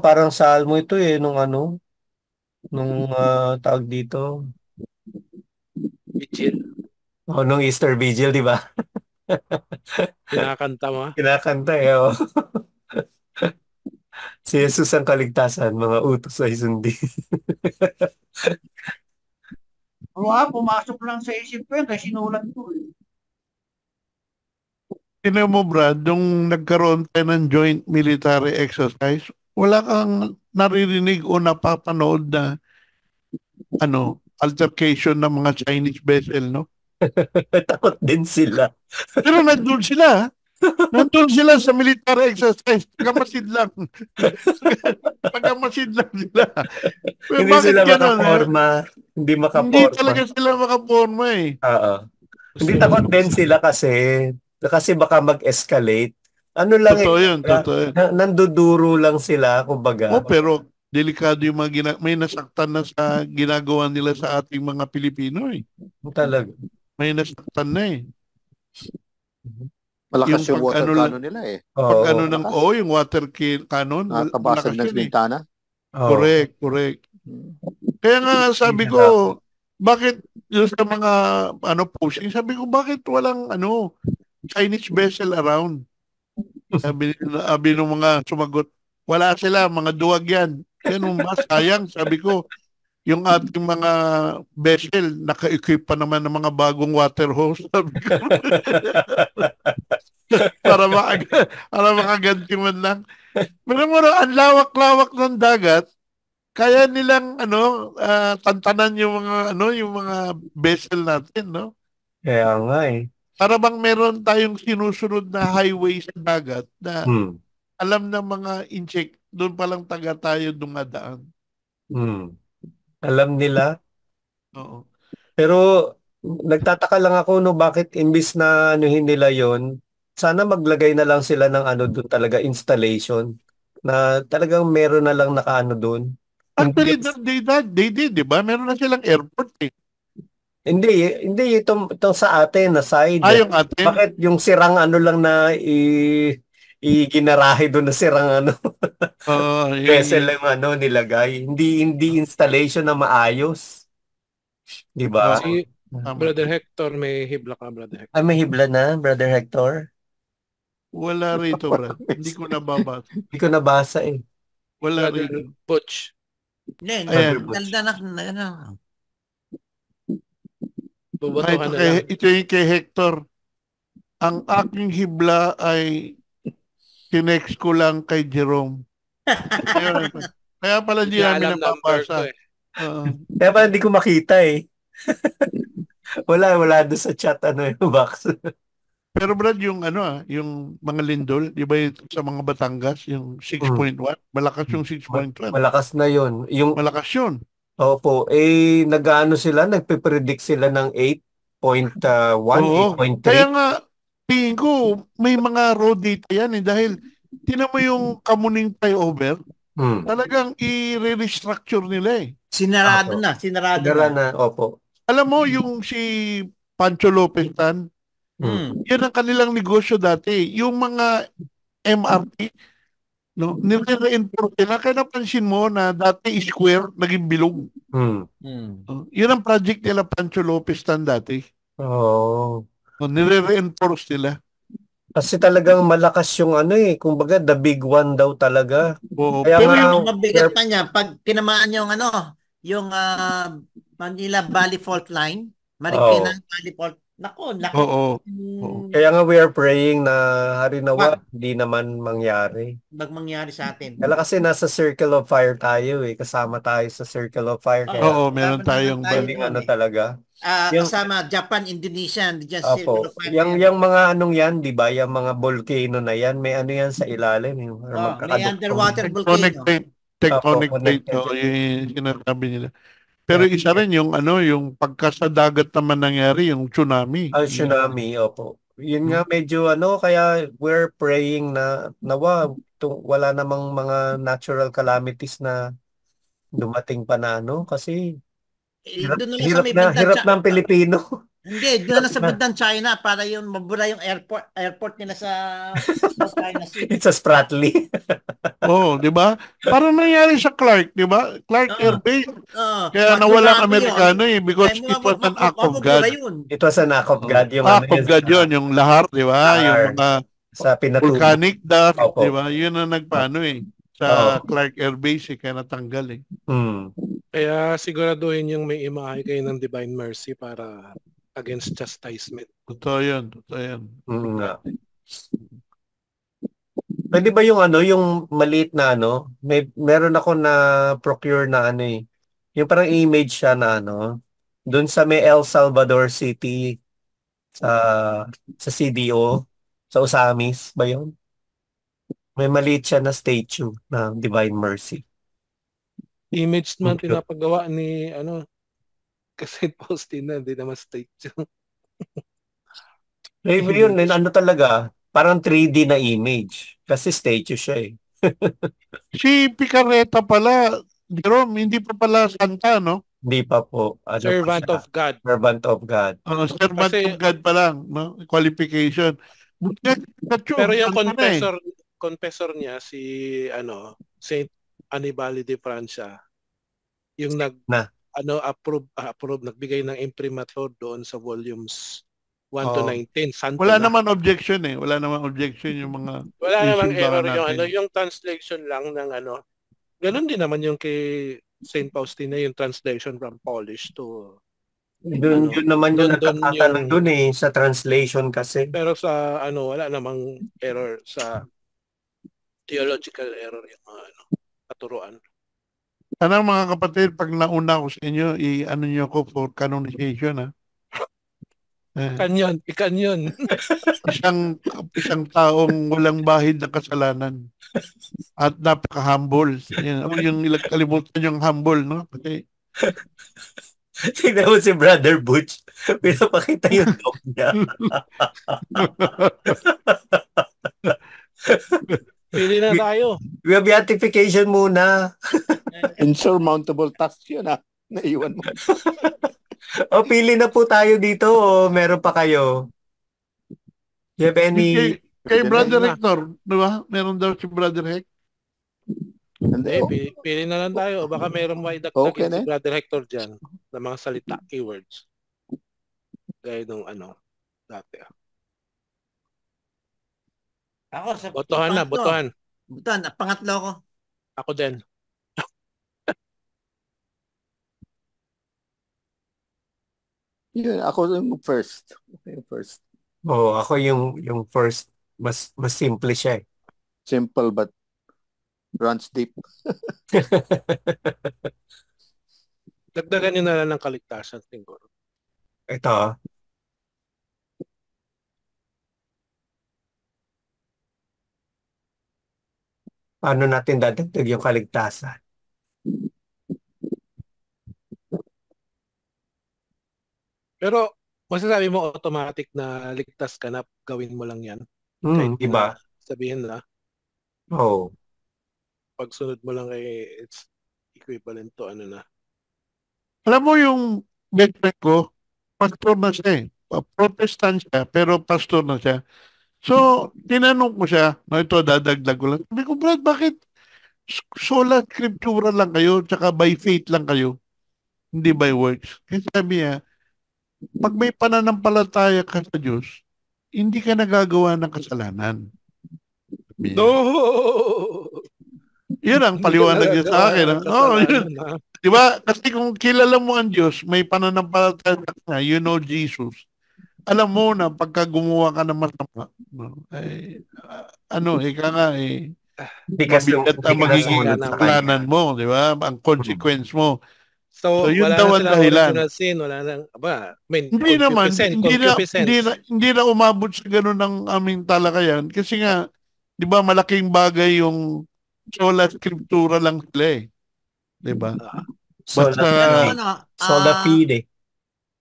Parang salmo ito nung tawag dito. Vigil. Nung Easter Vigil, di ba? Kinakanta mo? Kinakanta Si Jesus ang kaligtasan, mga utos ay sundin. Pumasok lang sa isip ko yan kasi sinulat ko. Tingnan mo, Brad, nung nagkaroon tayo ng joint military exercise, wala kang naririnig o napapanood na altercation ng mga Chinese vessel, no? Takot din sila. Pero nandun sila. Nandun sila sa military exercise. Pagkamasid lang. Pagkamasid lang sila. Pero Hindi sila makaporma. Hindi talaga sila makaporma Oo. Hindi takot din sila kasi baka mag-escalate. Totoo yun. Nanduduro lang sila, kumbaga. Pero delikado yung may nasaktan na sa ginagawa nila sa ating mga Pilipino Talaga. May nasaktan na Malakas yung water cannon nila yung water cannon. Nakakabasag ng bintana. Correct. Kaya nga sabi ko, bakit yung sa mga posting, sabi ko, bakit walang Chinese vessel around? Sabi ng mga sumagot, wala sila, mga duwag yan. Ganun ba? Sayang, sabi ko, yung ating mga vessel, naka-equip pa naman ng mga bagong water hose. Sabi ko. para makaganti man lang. Pero ang lawak-lawak ng dagat, kaya nilang tantanan yung mga vessel natin, no? Kaya nga Para bang meron tayong sinusunod na highway sa dagat na alam ng mga incheck, doon palang tayo dumadaan. Alam nila. Oo. Pero nagtataka lang ako bakit imbis na nila yon, sana maglagay na lang sila ng doon talaga installation na talagang meron na lang doon. Actually, they did, di ba? Meron na silang airport Hindi itong sa atin na side. Yung atin? Bakit yung sirang lang na ginarahe doon na sirang vessel lang nilagay. Hindi installation na maayos. Di ba? Si Brother Hector, may hibla ka, Brother Hector. May hibla na, Brother Hector? Wala rito, Brad. Hindi ko nababasa. Hindi ko nabasa Wala Brother rito. Butch. Ito yung kay Hector. Ang aking hibla ay tinext ko lang kay Jerome. Kaya pala di namin nababasa. Kaya pala hindi ko makita Wala doon sa chat yung box. Pero Brad, yung yung mga lindol, di ba sa mga Batangas, yung 6.1, malakas yung 6.1. Malakas na yun. Malakas yun. Opo, nagpe-predict sila ng 8.1, 8.3. Kaya nga, tingin ko, may mga road data yan dahil tinan mo yung Kamuning flyover, talagang i-restructure nila Sinarado na. Opo. Alam mo, yung si Pancho Lopez Tan, yan ang kanilang negosyo dati. Yung mga MRT, No? Nire-reinforce nila. Kaya napansin mo na dati square, naging bilog. Hmm. Yun ang project nila Pancho Lopez tan dati. Oh. Nire-reinforce nila. Kasi talagang malakas yung ano eh. Kumbaga, the big one daw talaga. Oo. Kaya Pero nga, yung, Ang mabigat pa niya, pag tinamaan yung yung Manila Valley Fault Line, Marikina Valley Fault, nako, laki. oo. Kaya nga we are praying na harinawa, Wag. hindi naman mangyari. Mangyari sa atin. Kaya kasi nasa circle of fire tayo eh. Kasama tayo sa circle of fire. Kaya Oo, meron tayong pwedeng ano talaga. Yung, kasama Japan, Indonesia, diyan Opo. Yung mga anong yan, di ba? Yung mga volcano na yan, may ano yan sa ilalim. Yung may underwater tectonic volcano. plate. Tectonic Opo, plate. connected. Oo, yung sinasabi nila. Pero isa rin yung yung pagka sa dagat naman nangyari, yung tsunami. Tsunami, opo. Yun nga medyo kaya we're praying na nawa wala namang mga natural calamities na dumating pa na kasi Doon na lang sa may bandang hirap na ang Pilipino. Hindi, doon na sa bandang China para yung mabura yung airport nila sa China Sea. It's a Spratly. Oh, di ba? Parang nangyari sa Clark, di ba? Clark Air Base. Kaya nawala ang Amerikano because it was an act of God. It was an act of God. Yung act of God yun, yung lahar, di ba? Yung mga sa volcanic dust, di ba? Yun ang nagpaano sa Clark Air Base, kaya natanggal Kaya siguraduhin yung may imahe kayo ng Divine Mercy para against chastisement. Totoo yun, totoo yun. Pwede ba yung maliit na meron ako na procure na yung parang image siya na doon sa may El Salvador City sa CDO, sa Osamis ba yun? May maliit siya na statue na Divine Mercy. Image man pinapagawa ni kasi Faustina, hindi naman statue. Yun, talaga, parang 3D na image. Kasi statue siya eh. Si Picareta pala, Jerome, hindi pa pala santa, no? Hindi pa po. Servant of God. Servant of God. Servant of God pa lang, no? Qualification. Pero yung confessor niya, si Saint Annibale de Francia, yung approve, nagbigay ng imprimatur doon sa volumes 1 to 19. Wala naman objection Wala naman objection yung mga wala namang error yung translation lang ng ganun din naman yung kay Saint Faustina, yung translation from Polish to yun naman yung nakakatalang dun sa translation kasi. Pero sa wala namang error sa theological error yung katuruan. Sana mga kapatid, pag nauna ko sa inyo, i-ano nyo ko for canonization Kanyon. isang taong walang bahid ng kasalanan at napaka-humble. Yung kalimutan yung humble, no? Kasi tignan mo si Brother Butch. Pinapakita yung dog niya. Pili na tayo. We have beatification muna. Insurmountable task yun naiwan mo. Pili na po tayo dito o meron pa kayo? You have any... Kay Brother Hector, di ba? Meron daw si Brother Hector. Pili na lang tayo. Baka meron may dagdagin si Brother Hector dyan na mga salita, keywords. Gaya nung dati. Ako sa botohan. Botohan, pangatlo ko. Ako din. Yun, ako yung first. Ako yung first. Mas simple siya Simple but runs deep. Dagdagan nyo na lang ng kaligtasan siguro. Ito. Paano natin dadagdag yung kaligtasan? Pero masasabi mo automatic na ligtas ka na, gawin mo lang yan. Diba? Sabihin na. Pagsunod mo lang it's equivalent to na. Alam mo yung best friend ko, pastor na siya Protestant siya, pero pastor na siya. So, tinanong ko siya, no, ito dadagdag ko lang. Sabi ko, Brad, bakit sola scriptura lang kayo, tsaka by faith lang kayo, hindi by works? Kasi sabi niya, pag may pananampalataya ka sa Diyos, hindi ka nagagawa ng kasalanan. Sabi niya. No! Yun ang Hindi ka paliwanag niya sa akin. nagagawa ng Oh, yun. kasalanan, ha? Di ba? Kasi kung kilala mo ang Diyos, may pananampalataya ka na, you know Jesus. Alam mo na pagka gumawa ka ng masama, no, ay, ika nga, Because mabigat ang hindi ka magiging sumunod sa kasalanan mo, di ba? Ang consequence mo. So, So, yun wala daw na ang silang dahilan. original sin, wala nang, Hindi naman, concupiscence. hindi na umabot sa ganun ng aming talakayan. Kasi nga, di ba, malaking bagay yung sola scriptura lang sila eh. Di ba? Sola, Basta, sola fide.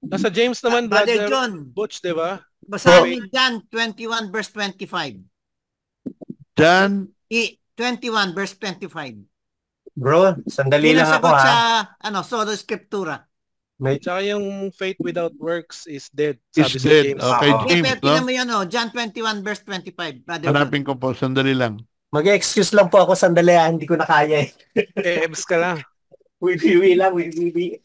Nasa James naman, Brother Brother John, Butch, di ba? basahin ni John 21 verse 25. Jan, 21 verse 25. Bro, sandali Yun lang ang ako sagot ha. sa sola scriptura. May, Tsaka yung faith without works is dead, is sabi sa dead. James. Okay, Oo. Okay, James, pero no? tingnan mo yan, John 21 verse 25. Brother John. Hanapin ko po, sandali lang. mag-excuse lang po ako sandali ha. Hindi ko na kaya eh. Ebs ka lang. Wiwi lang, wiwi.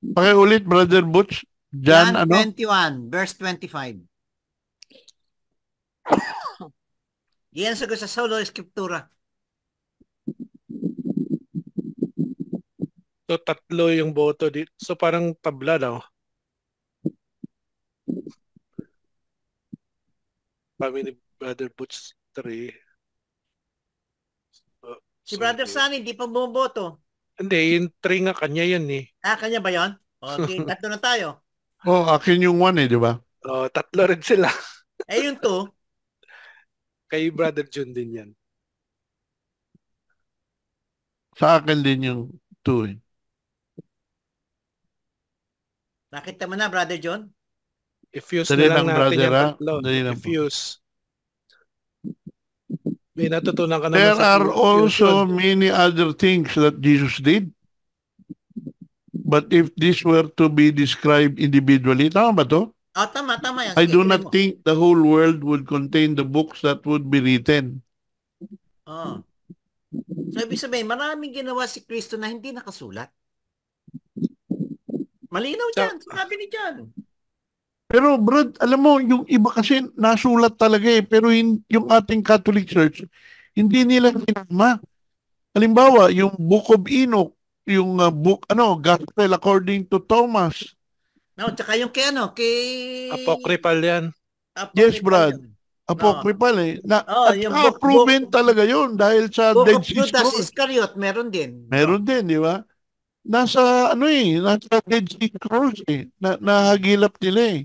Pakiulit, Brother Butch. Jan, John ano? 21 verse 25. Yan ang sagot sa sola scriptura. So, tatlo yung boto dito. So, parang tabla, no? Kami ni Brother Butch 3. Si Brother Sunny, hindi pa bumoboto. Hindi, yung 3 nga kanya yun eh. Kanya ba yun? Okay, tatlo na tayo. Oh, akin yung 1 eh, di ba? Tatlo rin sila. Yung 2, Kay Brother John din yan. Sa akin din yung 2 eh. nakita mo na, Brother John? I-fuse Dali na lang lang, natin brother, yung ha? tatlo. Dali lang po. I-fuse. May natutunan ka naman There sa are also fusion. many other things that Jesus did. But if this were to be described individually, tama ba to? Tama yan. I Sige, do tuloy not mo. think the whole world would contain the books that would be written. So, ibig sabihin, maraming ginawa si Kristo na hindi nakasulat. Malinaw dyan. Sabi ni John. Pero Brad, alam mo, yung iba kasi nasulat talaga eh. Pero yung ating Catholic Church, hindi nila sinama. Halimbawa, yung Book of Enoch, yung Gospel according to Thomas. No, tsaka yung kay Apocryphal yan. Yes, Brad. Yan. Apocryphal eh. yung Proven talaga yun dahil sa Book Dead of Sea Judas Scrolls. Iscariot, meron din. Meron din, di ba? Nasa Dead Sea Scrolls eh. Nahagilap nila eh.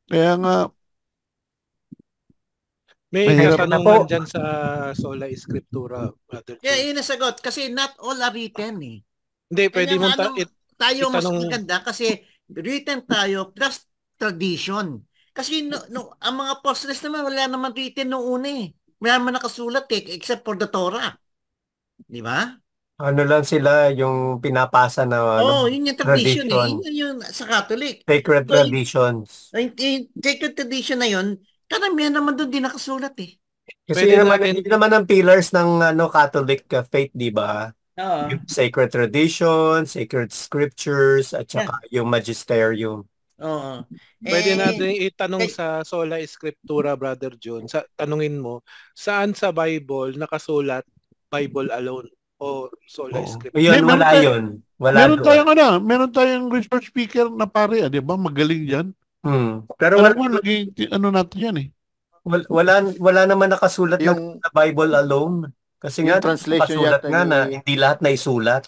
Kaya nga, May Mahirap na katanungan po. dyan sa Sola Scriptura, Brother Kaya John. yun ang sagot. Kasi not all are written eh. Hindi, pwede Kaya mo nga, tayo mas itanong- maganda kasi written tayo plus tradition. Kasi ang mga apostles naman wala naman written noong una eh. Wala naman nakasulat eh, except for the Torah. Di ba? Ano lang sila yung pinapasa na Yun yung tradition eh. tradition. Yun yung sa Catholic. Sacred So, traditions. Yung sacred tradition na yun, karamihan naman doon din nakasulat eh. Kasi Pwede naman, natin- hindi naman ang pillars ng Catholic faith, di ba? Oo. Yung sacred traditions, sacred scriptures, at saka yung magisterium. Oo. Pwede natin eh, itanong sa Sola Scriptura, Brother John. Tanungin mo, saan sa Bible nakasulat Bible alone o Sola Oo. Scriptura? Yun, Meron wala tayo- yun. Wala doon. meron tayong resource speaker na pare, di ba? Magaling yan. Pero Alam wala, mo, naging natin yan eh. wala naman nakasulat Yung- na Bible alone. Kasi Yung nga, translation nakasulat yata nga ni- na hindi lahat na isulat.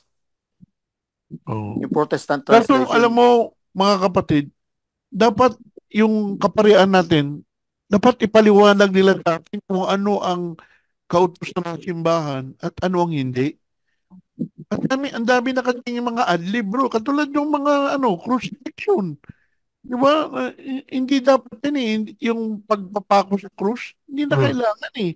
Oh. Yung Protestant Kaso, translation. alam mo, mga kapatid, dapat yung kaparian natin, dapat ipaliwanag nila sa atin kung ano ang kautos ng simbahan at ano ang hindi. At ang dami na kasi yung mga adlib, bro. Katulad yung mga crucifixion. Di ba? Hindi dapat yan eh. Yung pagpapako sa krus, hindi na kailangan eh.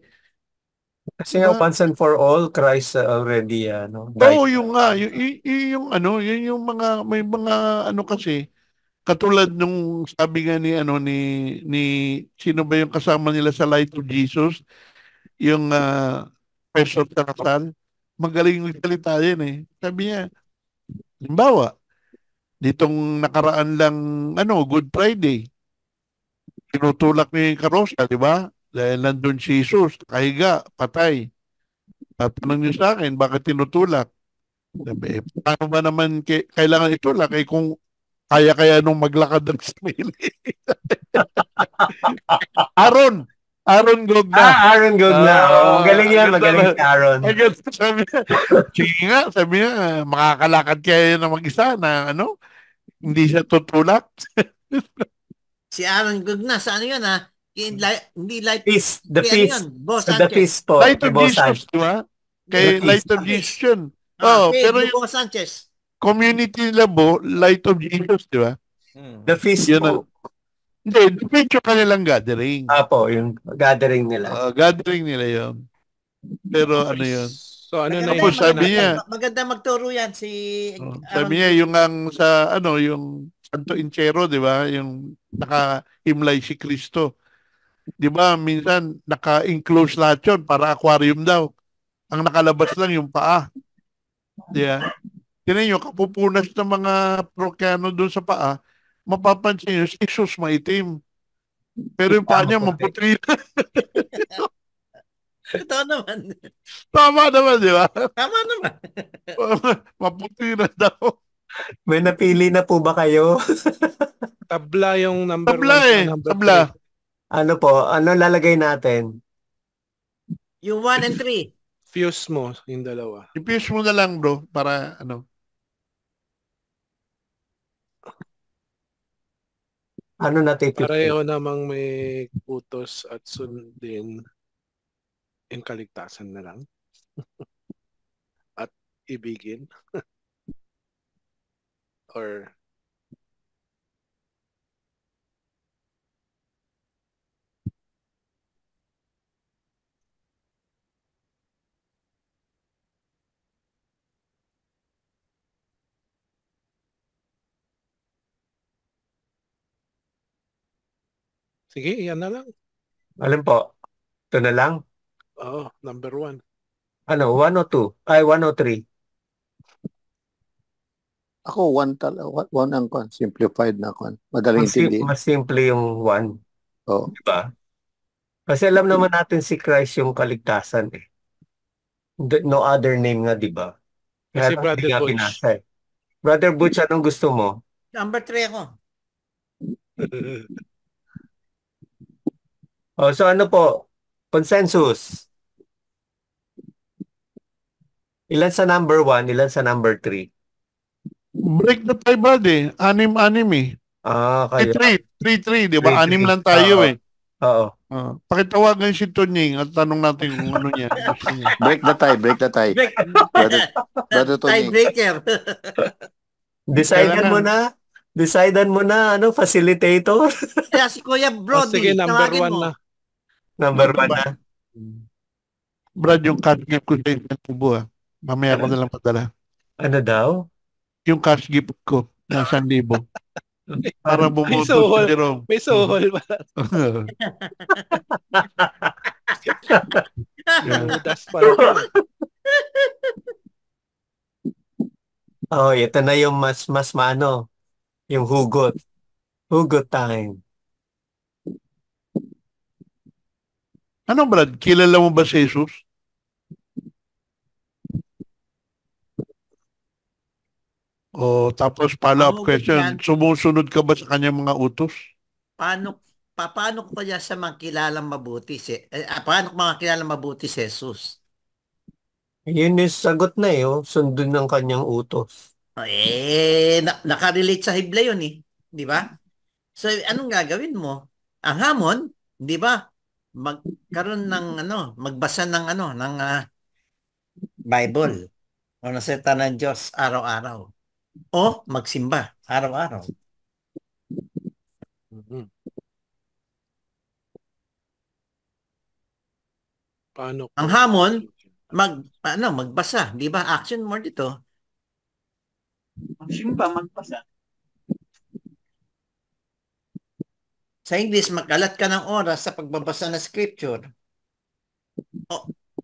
Kasi nga, Diba? once and for all, Christ already, died. Oo, yung nga, yung mga, may mga kasi, Katulad nung sabi nga ni ano ni sino ba yung kasama nila sa Light of Jesus, yung Pastor Tarzan, magaling magsalita yan eh. Sabi niya, halimbawa, ditong nakaraan lang Good Friday, tinutulak niya yung karosa, di ba? Dahil nandun si Jesus, kahiga, patay. Tatanong niyo sa akin, bakit tinutulak? Sabi, paano ba naman kailangan itulak? Kung kaya nung maglakad ng sarili. Aaron Gogna. Aaron Gogna. Magaling yan, magaling si Aaron. Sabi niya, sige nga, sabi niya, makakalakad kaya na mag-isa na hindi siya tutulak. Si Aaron Gugna, sa ano yun hindi light. Feast, the feast. Boss So the Sanchez. feast po. Light of Jesus, di ba? Kay The Light feast. of Jesus yun. Pero pero yung Boss Sanchez. community nila Light of Jesus, di ba? The feast Yun po. Hindi, depende yung kanilang gathering. Apo, yung gathering nila. Gathering nila yun. Pero ano yun? So ano na Tapos yun? sabi niya, Maganda magturo yan si sabi niya yung sa yung Santo Inchero, di ba? Yung naka-himlay si Kristo. Di ba, minsan naka-enclose lahat yun para aquarium daw. Ang nakalabas lang yung paa. Di ba? Tinan nyo, kapupunas ng mga prokyano doon sa paa, mapapansin nyo, si Jesus maitim. Pero yung paa niya, maputi. Totoo naman. Tama naman, di ba? Tama naman. Maputi na daw. May napili na po ba kayo? Tabla yung number Tabla 1 sa number tabla. 3. Ano po? Ano lalagay natin? Yung 1 and 3. Fuse mo yung dalawa. I-fuse mo na lang, bro, para Ano natin? Pareho namang may utos at sundin yung kaligtasan na lang. At ibigin. Or sige, yan na lang. Alam po? Ito na lang? Oo, number 1. Ano? 102? Ay, 103. Ako, one ang simplified na Madaling intindihin. Mas simple yung 1. Oo. Diba? Kasi alam naman natin si Christ yung kaligtasan eh. No other name nga, diba? Kasi Kaya Brother nga Butch. pinasa eh. Brother Butch, anong gusto mo? Number 3 ako. So ano po? Consensus. Ilan sa number 1, ilan sa number 3? break na tayo, Brad eh. 6-6 eh. Kaya. 3-3, di ba? 6 3-3. lang tayo eh. Oo. Pakitawagan si Tunying at tanong natin kung ano niya. Gusto niya. Break the tie. Brother Tony. Tiebreaker. Decidean mo na, facilitator. Kaya si Kuya Brody, sige, number tawagin 1 mo. na. Number 1 na. Brad, yung cash gift ko sa tubo mamaya ko na lang padala. Ano daw? Yung cash gift ko na 1,000. Para bumoto sohol. si Jerome. May sohol ba? Das pala. Ito na yung mas maano. Yung hugot. Hugot time. Ano, Brad? Kilala mo ba si Jesus? Tapos follow-up question. Sumusunod ka ba sa kanyang mga utos? Paano ko kaya siya makilalang mabuti paano ko makilalang mabuti si Jesus? Yun yung sagot na sundin ng kanyang utos. Nakarelate sa Hibla yun eh. Di ba? So, anong gagawin mo? Ang hamon, di ba? Magkaroon ng magbasa ng Bible o nasalita ng Diyos araw-araw. O magsimba araw-araw. Paano? Ang hamon, magbasa, di ba? Action more dito. Magsimba, magbasa. Sa English, mag-alat ka ng oras sa pagbabasa ng scripture.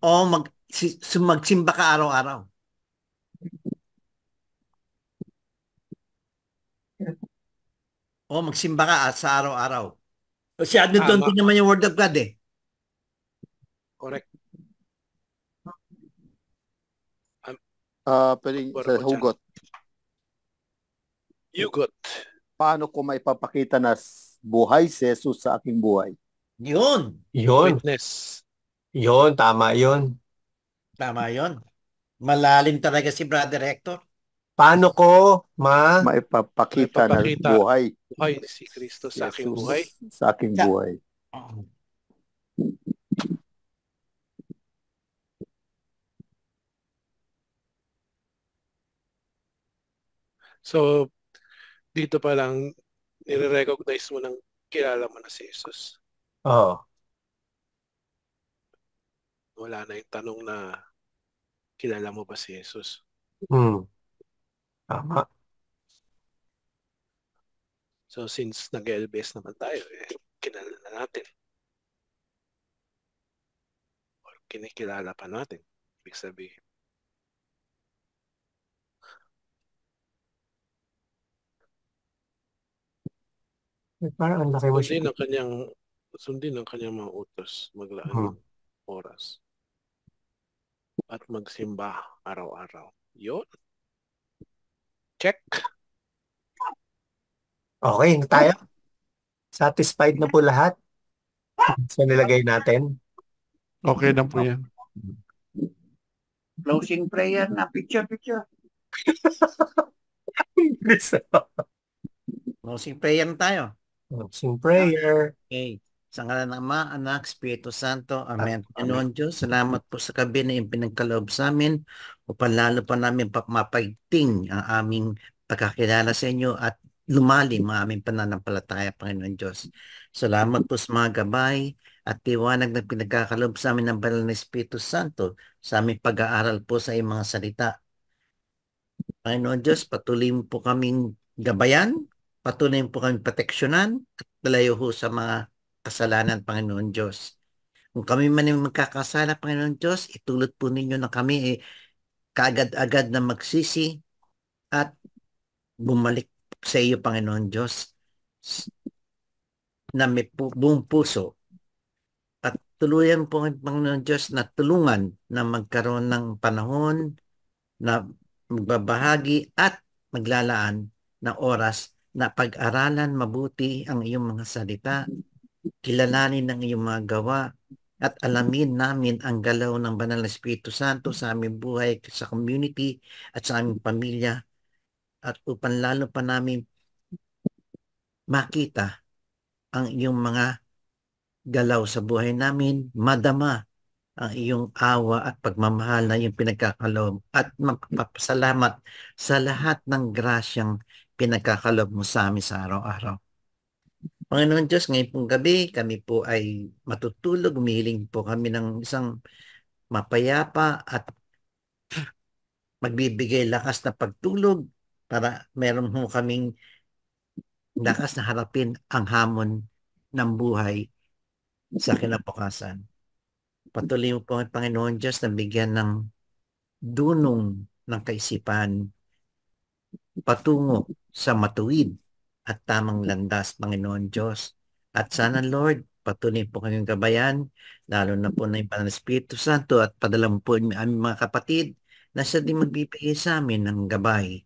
O magsimba ka araw-araw. O magsimba ka sa araw-araw. Kasi ano doon din naman yung word of God eh. Correct. Pwede sa hugot. Hugot. Paano ko maipapakita na buhay si Jesus sa aking buhay? Yun. Witness. Yun, tama yun. Tama yun. Malalim talaga si Brother Hector. Paano ko Maipapakita na buhay Buhay si Kristo sa aking buhay. Sa aking buhay. So, dito pa lang, nire-recognize mo ng kilala mo na si Jesus. Oo. Wala na yung tanong na kilala mo ba si Jesus? Tama. So, since nag-LBS naman tayo, kilala na natin. Or kinikilala pa natin. Ibig sabihin. Parang ang laki mo siya. Sundin ang kanyang mga utos, maglaan ng oras. At magsimba araw-araw. Yun. Check. Okay na tayo. Satisfied na po lahat sa nilagay natin. Okay na po yan. Closing prayer na. Picture. Closing prayer na tayo. Closing prayer. Okay. Sa ngalan ng Ama, Anak, Espiritu Santo. Amen. Panginoon Diyos, salamat po sa gabi na yung pinagkaloob sa amin upang lalo pa namin mapagting ang aming pagkakilala sa inyo at lumalim ang aming pananampalataya, Panginoon Diyos. Salamat po sa mga gabay at tiwanag na pinagkakaloob sa amin ng Banal na Espiritu Santo sa aming pag-aaral po sa iyong mga salita. Panginoon Diyos, patuloy mo po kaming gabayan, patuloy mo po kaming proteksyonan at dalayo ho sa mga kasalanan, Panginoon Diyos. Kung kami man yung magkakasala, Panginoon Diyos, itulot po ninyo na kami kaagad-agad na magsisi at bumalik sa iyo, Panginoon Diyos, na may buong puso. At tuluyan po, Panginoon Diyos, na tulungan na magkaroon ng panahon na magbabahagi at maglalaan ng oras na pag-aralan mabuti ang iyong mga salita, kilalanin ang iyong mga gawa, at alamin namin ang galaw ng Banal na Espiritu Santo sa aming buhay, sa community, at sa aming pamilya. At upang lalo pa namin makita ang iyong mga galaw sa buhay namin, madama ang iyong awa at pagmamahal na iyong pinagkakaloob at magpapasalamat sa lahat ng grasyang pinagkakaloob mo sa amin sa araw-araw. Panginoon Diyos, ngayon pong gabi, kami po ay matutulog. Umihiling po kami ng isang mapayapa at magbibigay lakas na pagtulog para meron mo kaming lakas na harapin ang hamon ng buhay sa kinabukasan. Patuloy mo po ang Panginoon Diyos na bigyan ng dunong ng kaisipan patungo sa matuwid at tamang landas, Panginoon Diyos. At sana, Lord, patuloy po kanyang gabayan, lalo na po na yung Banal na Espiritu Santo at padala mo po ang aming mga kapatid na siya din magbibigay sa amin ng gabay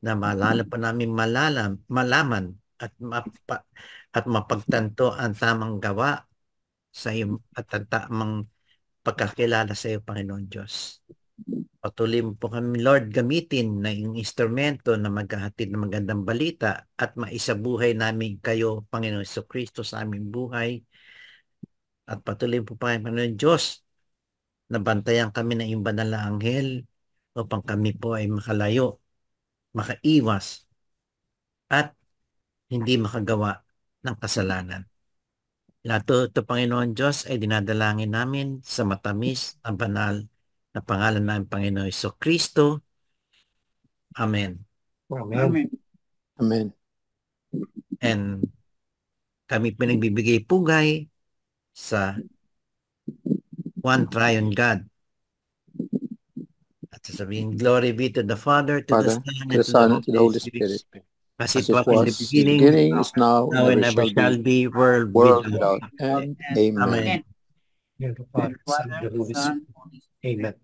na maalala po namin malaman at mapagtanto ang tamang gawa sa iyo at ang tamang pagkakilala sa iyo, Panginoon Diyos. Patuloy mo po kami, Lord, gamitin na yung instrumento na maghahatid ng magandang balita at maisabuhay namin kayo, Panginoon Jesucristo, sa aming buhay. At patuloy po pa, Panginoon Diyos, na bantayan kami ng iyong banal na anghel upang kami po ay makalayo, makaiwas, at hindi makagawa ng kasalanan. Lahat ito, Panginoon Diyos, ay dinadalangin namin sa matamis na banal na pangalan ng Panginoon Jesucristo. Amen. Amen. Amen. And kami pinagbibigay pugay sa one triune God. At sasabihin, glory be to the Father, to the Father, Son, to the Son, and to the Holy Spirit, as as it it was in the was in the beginning, is now, now and ever shall be, world world without without end. end. Amen. Amen. In the Father, Son, and the Holy Spirit. Amen.